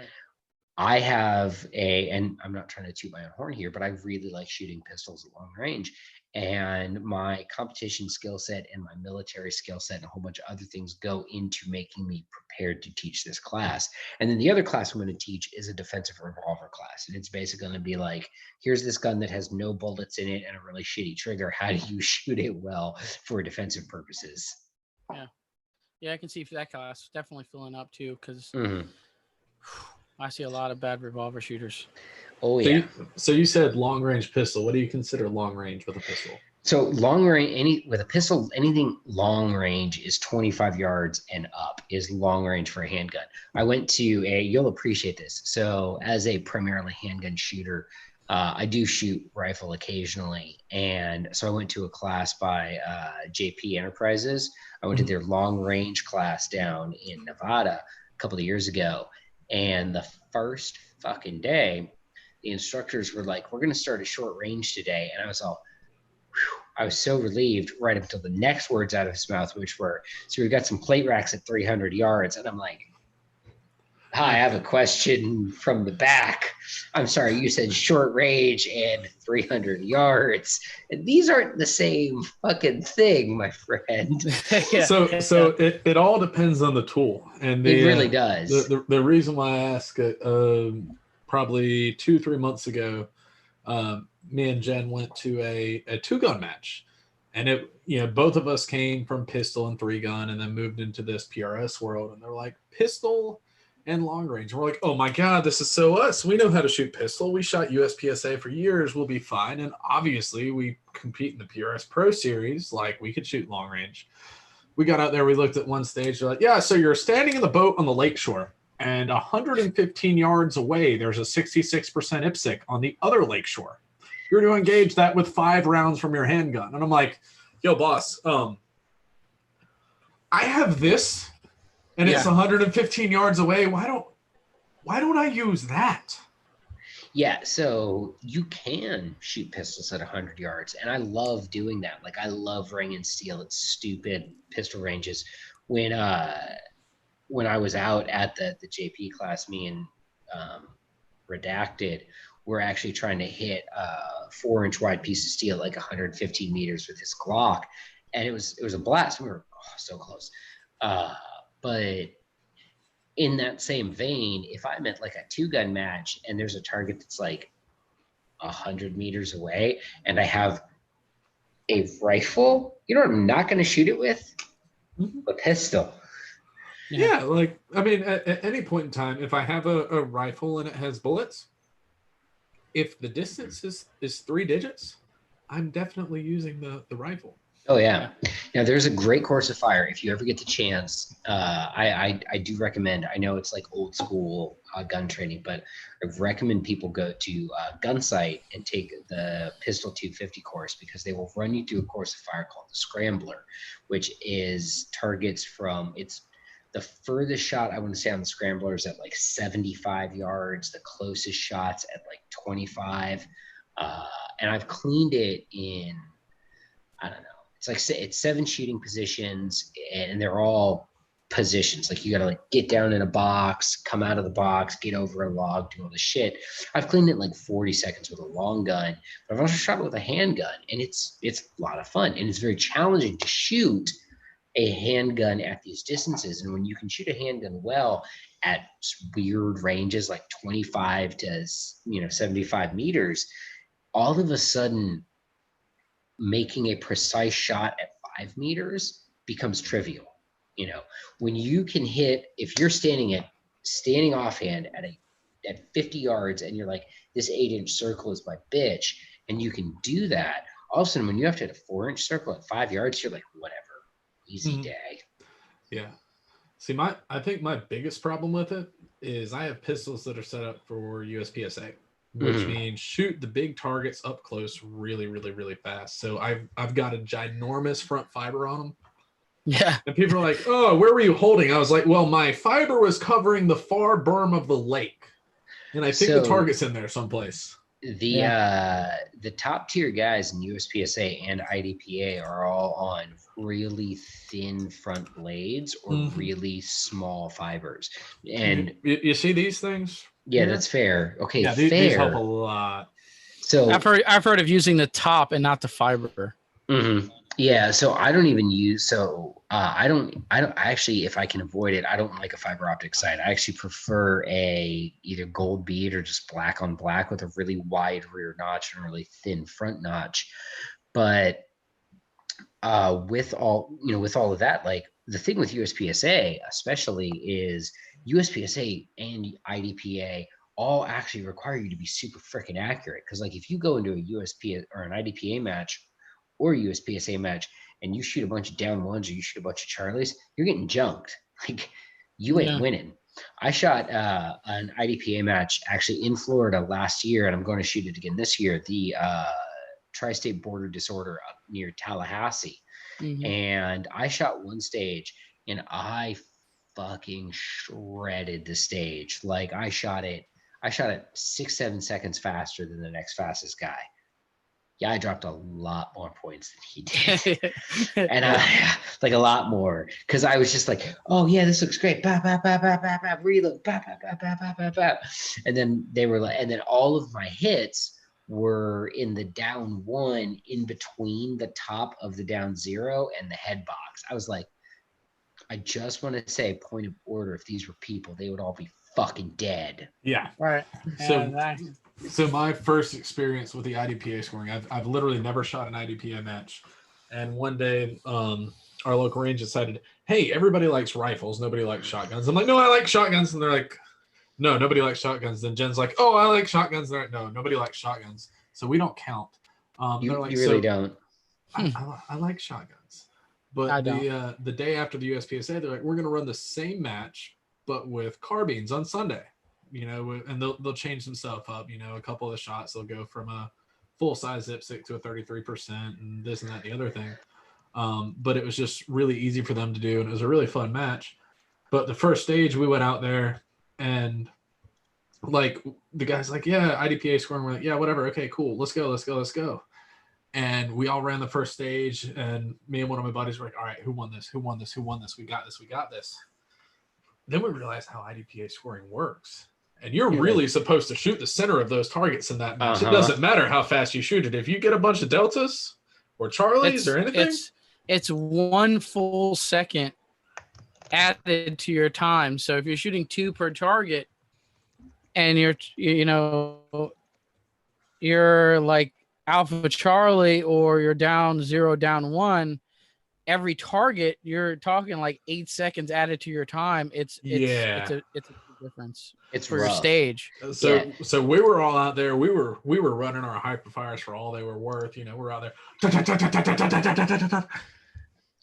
I have and I'm not trying to toot my own horn here, but I really like shooting pistols at long range. And my competition skill set and my military skill set and a whole bunch of other things go into making me prepared to teach this class. And then the other class I'm going to teach is a defensive revolver class. And it's basically going to be like, here's this gun that has no bullets in it and a really shitty trigger. How do you shoot it well for defensive purposes? Yeah, I can see that class definitely filling up too, because I see a lot of bad revolver shooters. Oh yeah. So you said long range pistol. What do you consider long range with a pistol? So long range, with a pistol, anything long range is 25 yards and up is long range for a handgun. I went to you'll appreciate this. So as a primarily handgun shooter, I do shoot rifle occasionally. And so I went to a class by JP Enterprises. I went to their long range class down in Nevada a couple of years ago. And the first fucking day, the instructors were like, we're going to start a short range today. And I was all, I was so relieved right up until the next words out of his mouth, which were, so we've got some plate racks at 300 yards. And I'm like, hi, I have a question from the back. I'm sorry, you said short range and 300 yards. And these aren't the same fucking thing, my friend. So it all depends on the tool. And it really does. The reason why I ask it, probably 2-3 months ago, me and Jen went to a 2-gun match, and both of us came from pistol and 3-gun and then moved into this PRS world. And they're like, pistol and long range. And we're like, oh my God, this is so us. We know how to shoot pistol. We shot USPSA for years. We'll be fine. And obviously we compete in the PRS Pro Series. Like, we could shoot long range. We got out there. We looked at one stage. They're like, yeah, so you're standing in the boat on the lakeshore, and 115 yards away, there's a 66% IPSC on the other lakeshore. You're to engage that with 5 rounds from your handgun. And I'm like, yo, boss, I have this, and it's 115 yards away. Why don't I use that? Yeah, so you can shoot pistols at 100 yards, and I love doing that. Like, I love ring and steel at stupid pistol ranges. When I was out at the JP class, me and Redacted were actually trying to hit a 4-inch wide piece of steel like 115 meters with his Glock, and it was a blast. We were so close. But in that same vein, if I'm at like a 2-gun match and there's a target that's like 100 meters away and I have a rifle, you know what I'm not going to shoot it with? A pistol. Yeah, like, I mean, at any point in time, if I have a rifle and it has bullets, if the distance is 3 digits, I'm definitely using the rifle. Oh yeah. Now there's a great course of fire. If you ever get the chance, I do recommend. I know it's like old school gun training, but I recommend people go to Gunsight and take the Pistol 250 course, because they will run you through a course of fire called the Scrambler, which is targets from it's the furthest shot I want to say on the Scrambler is at like 75 yards. The closest shots at like 25, and I've cleaned it in, I don't know. It's 7 shooting positions, and they're all positions. Like you got to like get down in a box, come out of the box, get over a log, do all this shit. I've cleaned it in like 40 seconds with a long gun, but I've also shot it with a handgun, and it's a lot of fun, and it's very challenging to shoot a handgun at these distances. And when you can shoot a handgun well at weird ranges like 25 to 75 meters, all of a sudden making a precise shot at 5 meters becomes trivial. When you can hit, if you're standing offhand at 50 yards, and you're like, this 8-inch circle is my bitch, and you can do that, all of a sudden when you have to hit a 4-inch circle at 5 yards, you're like, whatever, easy day. Yeah. See, I think my biggest problem with it is I have pistols that are set up for USPSA, which means shoot the big targets up close really, really, really fast. So I've got a ginormous front fiber on them. Yeah. And people are like, oh, where were you holding? I was like, well, my fiber was covering the far berm of the lake. And I think the target's in there someplace. The top tier guys in USPSA and IDPA are all on really thin front blades or really small fibers. And you see these things? Yeah, that's fair. Okay, yeah, fair. These help a lot. So I've heard of using the top and not the fiber. Yeah, so I don't even use I don't actually, if I can avoid it, I don't like a fiber optic sight. I actually prefer either gold bead or just black on black with a really wide rear notch and a really thin front notch. But with all of that, like the thing with USPSA especially is USPSA and IDPA all actually require you to be super freaking accurate. Because like if you go into a USP or an IDPA match or a USPSA match and you shoot a bunch of down ones or you shoot a bunch of Charlies, you're getting junked. Like you ain't winning. I shot an IDPA match actually in Florida last year, and I'm going to shoot it again this year. The Tri-State Border Disorder up near Tallahassee. And I shot one stage and I fucking shredded the stage. Like I shot it 6-7 seconds faster than the next fastest guy. Yeah, I dropped a lot more points than he did. And like a lot more. Because I was just like, oh yeah, this looks great. Bah, bah, bah, bah, bah, bah, reload. Bah, bah, bah, bah, bah, bah, bah. And then they were like, and then all of my hits were in the down one in between the top of the down zero and the head box. I was like, I just want to say, point of order, if these were people, they would all be fucking dead. Yeah. Right. So my first experience with the IDPA scoring, I've literally never shot an IDPA match. And one day, our local range decided, hey, everybody likes rifles. Nobody likes shotguns. I'm like, no, I like shotguns. And they're like, no, nobody likes shotguns. Then Jen's like, oh, I like shotguns. They're like, no, nobody likes shotguns. So we don't count. You like, really don't. I like shotguns. But the day after the USPSA, they're like, we're going to run the same match, but with carbines on Sunday. And they'll change some stuff up. A couple of the shots, they'll go from a full-size dipstick to a 33% and this and that and the other thing. But it was just really easy for them to do, and it was a really fun match. But the first stage, we went out there, and like the guy's like, yeah, IDPA scoring. We're like, yeah, whatever. Okay, cool. Let's go. And we all ran the first stage, and me and one of my buddies were like, all right, who won this? We got this. Then we realized how IDPA scoring works. And you're really supposed to shoot the center of those targets in that match. It doesn't matter how fast you shoot it. If you get a bunch of deltas or Charlies or anything, it's 1 full second added to your time. So if you're shooting 2 per target and you're like Alpha Charlie or you're down 0, down 1, every target you're talking like 8 seconds added to your time. It's a difference. It's for your rough. stage. So we were all out there. We were running our hyperfires for all they were worth. We're out there.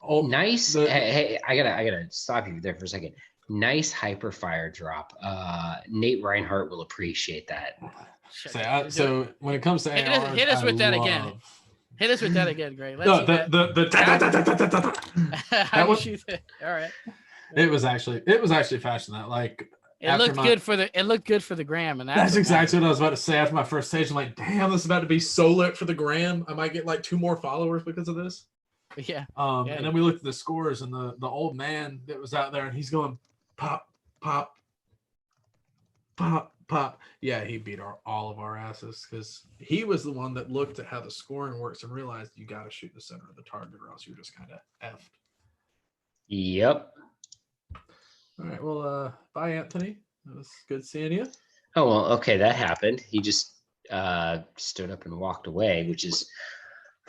Nice. Hey, I gotta stop you there for a second. Nice hyperfire drop. Nate Reinhardt will appreciate that. So when it comes to ARs, hit us with that again. Hit us with that again, Greg. Let's see that. How do you shoot that? All right. It was actually faster than that. Like it looked good for the gram, and that's exactly what I was about to say. After my first stage, I'm like, damn, this is about to be so lit for the gram. I might get like 2 more followers because of this. Yeah. And then we looked at the scores, and the old man that was out there, and he's going pop, pop, pop, pop. Yeah, he beat all of our asses because he was the one that looked at how the scoring works and realized you got to shoot the center of the target, or else you're just kind of effed. Yep. All right. Well, bye, Anthony. It was good seeing you. Oh well, okay, that happened. He just stood up and walked away, which is.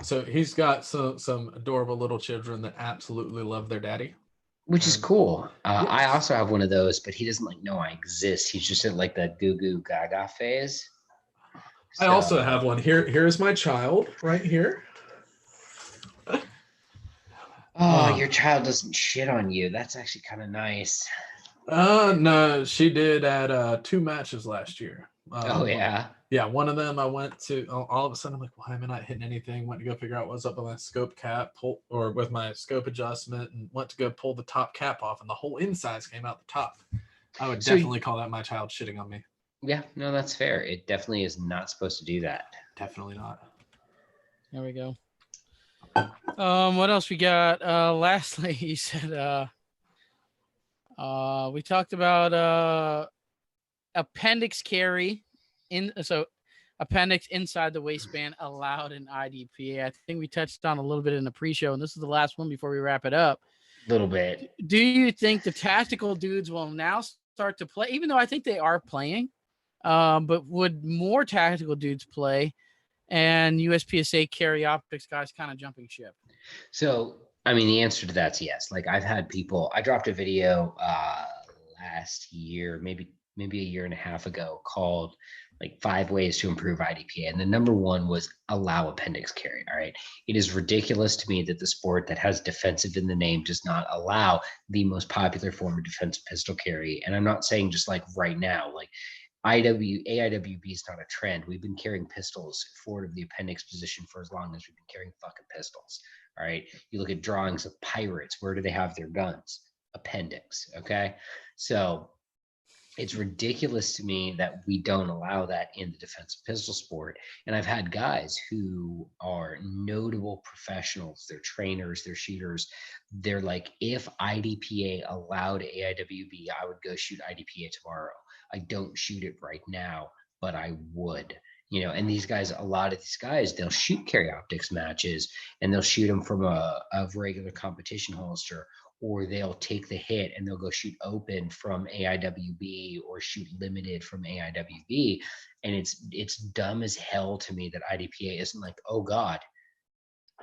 So he's got some adorable little children that absolutely love their daddy. Which is cool. Yes. I also have one of those, but he doesn't know I exist. He's just in like that goo goo gaga phase. So, I also have one. Here's my child right here. Oh, your child doesn't shit on you. That's actually kind of nice. No, she did at 2 matches last year. Oh yeah. Yeah, one of them I went to. All of a sudden, I'm like, why am I not hitting anything? Went to go figure out what's up with my scope cap, with my scope adjustment, and went to go pull the top cap off, and the whole insides came out the top. I would definitely call that my child shitting on me. Yeah, no, that's fair. It definitely is not supposed to do that. Definitely not. There we go. What else we got? Lastly, he said we talked about appendix carry appendix inside the waistband allowed in IDPA. I think we touched on a little bit in the pre-show, and this is the last one before we wrap it up. A little bit. Do you think the tactical dudes will now start to play, even though I think they are playing, but would more tactical dudes play and USPSA carry optics guys kind of jumping ship? So, I mean, the answer to that's yes. Like I dropped a video last year, maybe a year and a half ago, called like 5 ways to improve IDPA. And the number 1 was allow appendix carry. All right. It is ridiculous to me that the sport that has defensive in the name does not allow the most popular form of defensive pistol carry. And I'm not saying just like right now, like AIWB is not a trend. We've been carrying pistols forward of the appendix position for as long as we've been carrying fucking pistols. All right. You look at drawings of pirates. Where do they have their guns? Appendix. Okay. So it's ridiculous to me that we don't allow that in the defensive pistol sport. And I've had guys who are notable professionals. They're trainers, they're shooters. They're like, if IDPA allowed AIWB, I would go shoot IDPA tomorrow. I don't shoot it right now, but I would. And these guys, a lot of these guys, they'll shoot carry optics matches and they'll shoot them from a regular competition holster, or they'll take the hit and they'll go shoot open from AIWB or shoot limited from AIWB. And it's dumb as hell to me that IDPA isn't like, oh God,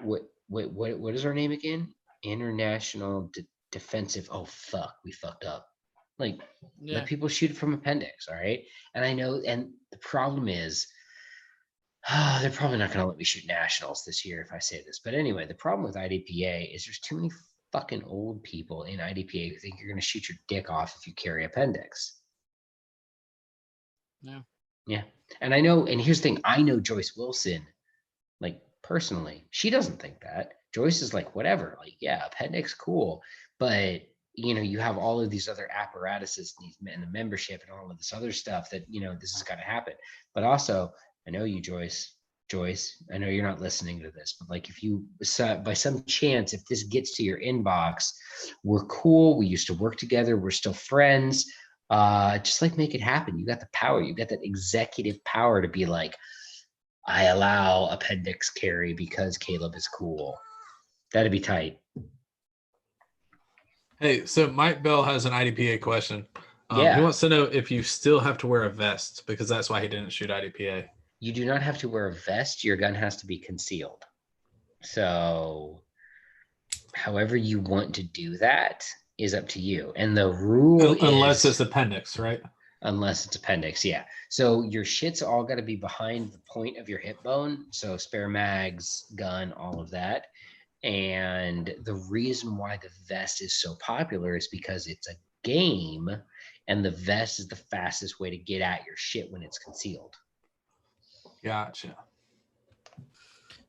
what is our name again? International Defensive. Oh fuck, we fucked up. Like, let people shoot it from appendix. All right. And I know, and the problem is, they're probably not going to let me shoot nationals this year if I say this. But anyway, the problem with IDPA is there's too many fucking old people in IDPA who think you're going to shoot your dick off if you carry appendix. Yeah. And I know, and here's the thing, I know Joyce Wilson, like personally, she doesn't think that. Joyce is like, whatever, like, yeah, appendix, cool. But you have all of these other apparatuses and the membership and all of this other stuff that, this is going to happen. But also, I know you, Joyce, I know you're not listening to this, but like, if you, by some chance, if this gets to your inbox, we're cool. We used to work together. We're still friends. Just like make it happen. You got the power. You got that executive power to be like, I allow appendix carry because Caleb is cool. That'd be tight. Hey, so Mike Bell has an IDPA question. He wants to know if you still have to wear a vest, because that's why he didn't shoot IDPA. You do not have to wear a vest. Your gun has to be concealed. So however you want to do that, is up to you. And the rule unless is it's appendix, right? unless it's appendix, yeah. So your shit's all got to be behind the point of your hip bone. So spare mags, gun, all of that. And the reason why the vest is so popular is because it's a game, and the vest is the fastest way to get at your shit when it's concealed. Gotcha.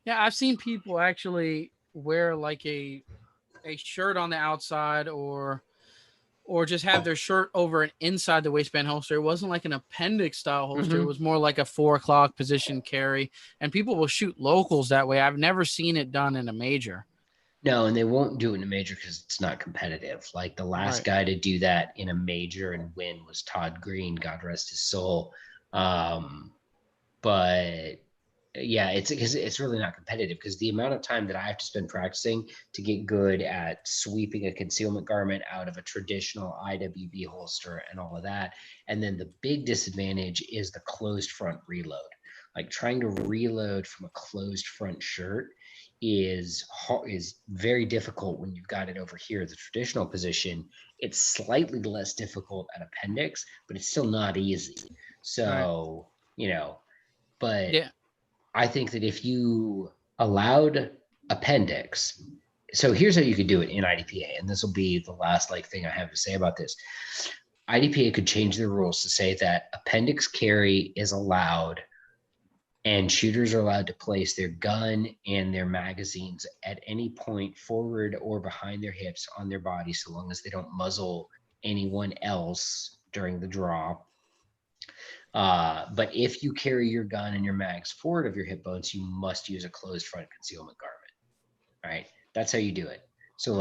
Yeah, I've seen people actually wear like a shirt on the outside or just have their shirt over and inside the waistband holster. It wasn't like an appendix style holster. It was more like a 4 o'clock position carry. And people will shoot locals that way. I've never seen it done in a major. No, and they won't do it in a major because it's not competitive. Like the last guy to do that in a major and win was Todd Green, God rest his soul. But yeah, it's really not competitive because the amount of time that I have to spend practicing to get good at sweeping a concealment garment out of a traditional IWB holster and all of that. And then the big disadvantage is the closed front reload. Like trying to reload from a closed front shirt is very difficult when you've got it over here, the traditional position. It's slightly less difficult at appendix, but it's still not easy. So, but yeah. I think that if you allowed appendix, so here's how you could do it in IDPA, and this will be the last thing I have to say about this. IDPA could change the rules to say that appendix carry is allowed and shooters are allowed to place their gun and their magazines at any point forward or behind their hips on their body, so long as they don't muzzle anyone else during the draw. But if you carry your gun and your mags forward of your hip bones, you must use a closed front concealment garment. All right, that's how you do it. So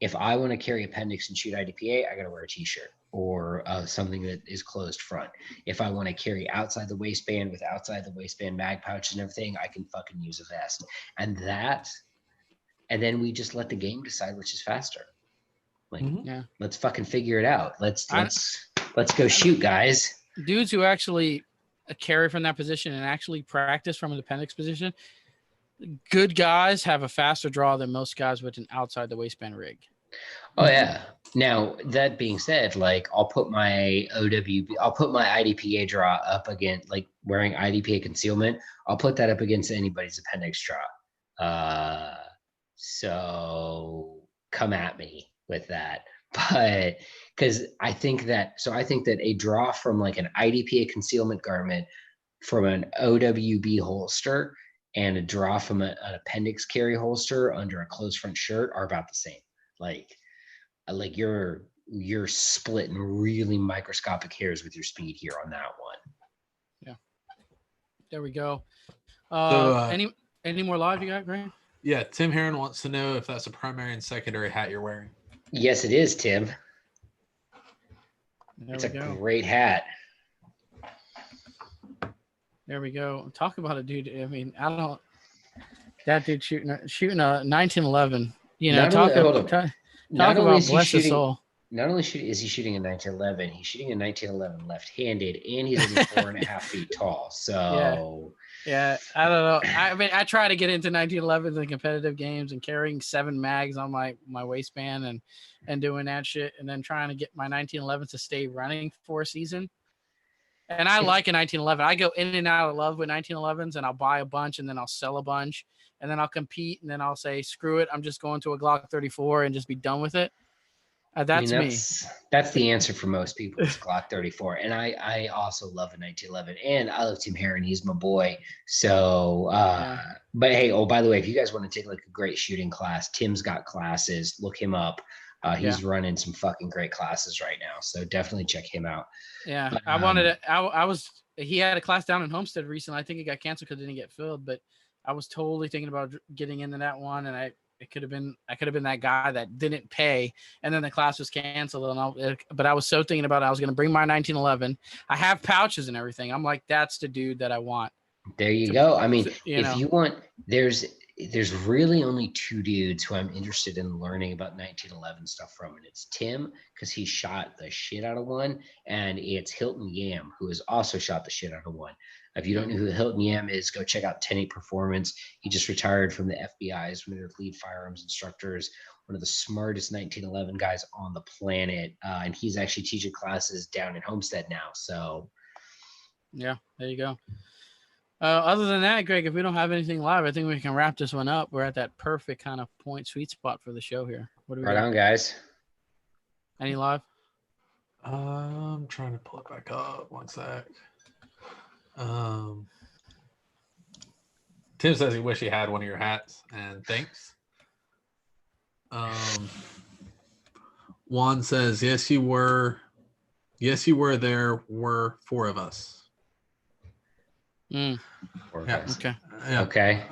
if I want to carry appendix and shoot IDPA, I got to wear a t-shirt or something that is closed front. If I want to carry outside the waistband with outside the waistband mag pouches and everything, I can fucking use a vest. And then we just let the game decide which is faster. Let's fucking figure it out. Let's go shoot, guys. Dudes who actually carry from that position and actually practice from an appendix position, good guys have a faster draw than most guys with an outside the waistband rig. Oh yeah. Now that being said, I'll put my IDPA draw up against wearing IDPA concealment. I'll put that up against anybody's appendix draw. So come at me with that. But because I think that a draw from an IDPA concealment garment from an OWB holster and a draw from an appendix carry holster under a closed front shirt are about the same. You're splitting really microscopic hairs with your speed here on that one. Yeah. There we go. Any more live you got, Graham? Yeah, Tim Heron wants to know if that's a primary and secondary hat you're wearing. Yes, it is, Tim. It's a great hat. There we go. Talk about a dude. I mean, that dude shooting a 1911. Talk about bless his soul. Not only is he shooting a 1911, he's shooting a 1911 left-handed, and he's only 4.5 feet tall. So yeah, I don't know. I mean, I try to get into 1911s in competitive games and carrying 7 mags on my waistband and doing that shit, and then trying to get my 1911s to stay running for a season. And I like a 1911. I go in and out of love with 1911s, and I'll buy a bunch, and then I'll sell a bunch, and then I'll compete, and then I'll say, screw it, I'm just going to a Glock 34 and just be done with it. That's me. That's the answer for most people is Glock 34. And I also love a 1911. And I love Tim Heron. He's my boy. So, but hey, by the way, if you guys want to take a great shooting class, Tim's got classes. Look him up. He's running some fucking great classes right now. So definitely check him out. Yeah. He had a class down in Homestead recently. I think it got canceled because it didn't get filled, but I was totally thinking about getting into that one. And I could have been that guy that didn't pay, and then the class was canceled. But I was so thinking about it. I was going to bring my 1911. I have pouches and everything. I'm like, that's the dude that I want. There you go. I mean, if you want, there's really only two dudes who I'm interested in learning about 1911 stuff from, and it's Tim because he shot the shit out of one, and it's Hilton Yam who has also shot the shit out of one. If you don't know who Hilton Yam is, go check out 10-8 Performance. He just retired from the FBI as one of their lead firearms instructors, one of the smartest 1911 guys on the planet, and he's actually teaching classes down in Homestead now. So, yeah, there you go. Other than that, Greg, if we don't have anything live, I think we can wrap this one up. We're at that perfect kind of point sweet spot for the show here. What do we right got? on, guys. Any live? I'm trying to pull it back up. One sec. Tim says he wish he had one of your hats, and thanks. Juan says, yes, you were. Yes, you were. There were 4 of us. Yeah. Okay. Yeah. Okay.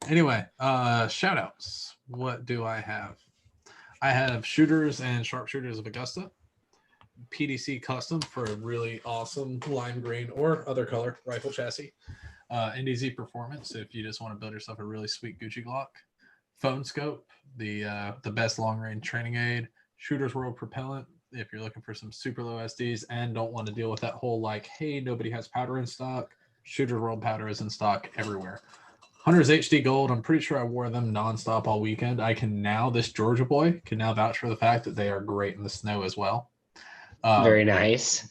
Anyway, shout outs. What do I have? I have Shooters and Sharpshooters of Augusta. PDC Custom for a really awesome lime green or other color rifle chassis. NDZ Performance if you just want to build yourself a really sweet Gucci Glock. Phone Scope, the best long range training aid. Shooters World Propellant if you're looking for some super low SDs and don't want to deal with that whole like, hey, nobody has powder in stock. Shooters World powder is in stock everywhere. Hunter's HD Gold, I'm pretty sure I wore them nonstop all weekend. I can now, this Georgia boy can now vouch for the fact that they are great in the snow as well. Very nice.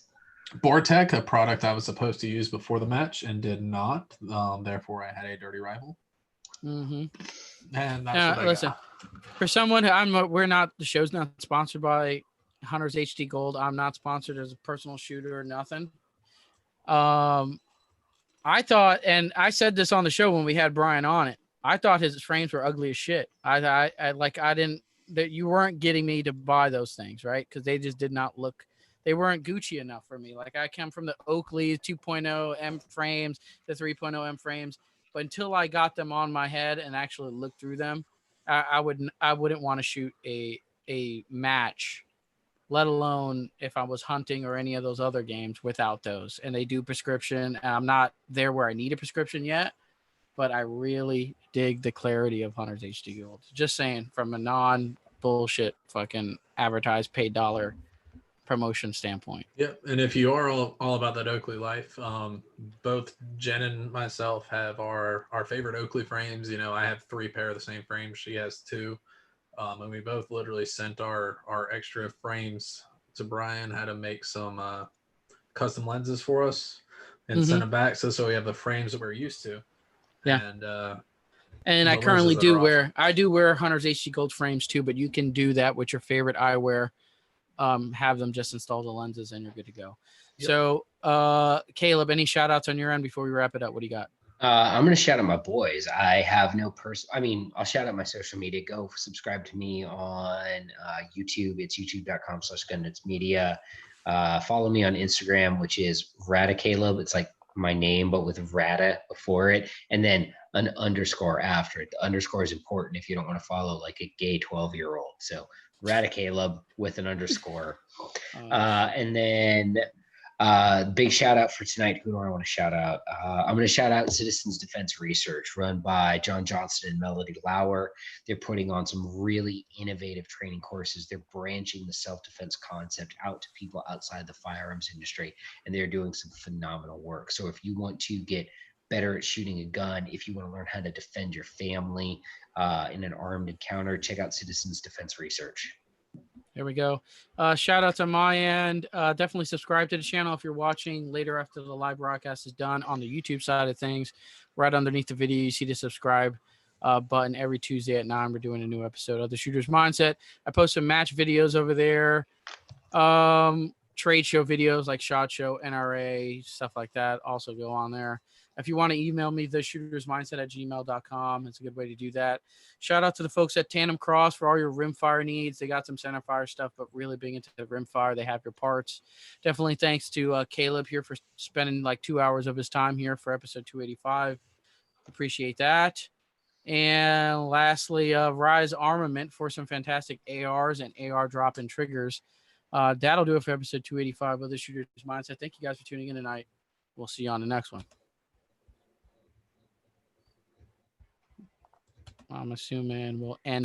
Bortec, a product I was supposed to use before the match and did not. Therefore, I had a dirty rifle. Mm-hmm. And that's what I listen, got. For someone, the show's not sponsored by Hunter's HD Gold. I'm not sponsored as a personal shooter or nothing. I thought, and I said this on the show when we had Brian on it, I thought his frames were ugly as shit. That you weren't getting me to buy those things, right? Because they just did not look, they weren't Gucci enough for me. Like I come from the Oakley 2.0 M frames, the 3.0 M frames, but until I got them on my head and actually looked through them, I wouldn't want to shoot a match, let alone if I was hunting or any of those other games without those. And they do prescription. And I'm not there where I need a prescription yet, but I really dig the clarity of Hunter's HD Gold. Just saying, from a non-bullshit fucking advertised paid dollar promotion standpoint. Yep. And if you are all about that Oakley life, both Jen and myself have our favorite Oakley frames. You know, I have 3 pair of the same frame. She has 2. And we both literally sent our extra frames to Brian, had to make some custom lenses for us and send them back. So we have the frames that we're used to. Yeah. And I currently do wear Hunter's HD Gold frames too, but you can do that with your favorite eyewear. Have them just install the lenses and you're good to go. Yep. So Caleb, any shout outs on your end before we wrap it up? What do you got? I'm going to shout out my boys. I have no I'll shout out my social media. Go subscribe to me on YouTube. It's youtube.com/gunnutsmedia. Follow me on Instagram, which is Radicaleb. It's like my name, but with Rada before it, and then an underscore after it. The underscore is important if you don't want to follow like a gay 12-year-old. So Radicaleb with an underscore. And then big shout out for tonight. Who do I want to shout out? I'm going to shout out Citizens Defense Research, run by John Johnston and Melody Lauer. They're putting on some really innovative training courses. They're branching the self-defense concept out to people outside the firearms industry, and they're doing some phenomenal work. So if you want to get better at shooting a gun, if you want to learn how to defend your family in an armed encounter, check out Citizens Defense Research. There we go. Shout outs on my end. Definitely subscribe to the channel if you're watching later after the live broadcast is done on the YouTube side of things. Right underneath the video, you see the subscribe button. Every Tuesday at 9, we're doing a new episode of The Shooter's Mindset. I post some match videos over there. Trade show videos like SHOT Show, NRA, stuff like that also go on there. If you want to email me, theshootersmindset@gmail.com. It's a good way to do that. Shout out to the folks at Tandem Cross for all your rimfire needs. They got some centerfire stuff, but really big into the rimfire. They have your parts. Definitely thanks to Caleb here for spending like 2 hours of his time here for episode 285. Appreciate that. And lastly, Rise Armament for some fantastic ARs and AR drop-in triggers. That'll do it for episode 285 of The Shooter's Mindset. Thank you guys for tuning in tonight. We'll see you on the next one. I'm assuming we'll end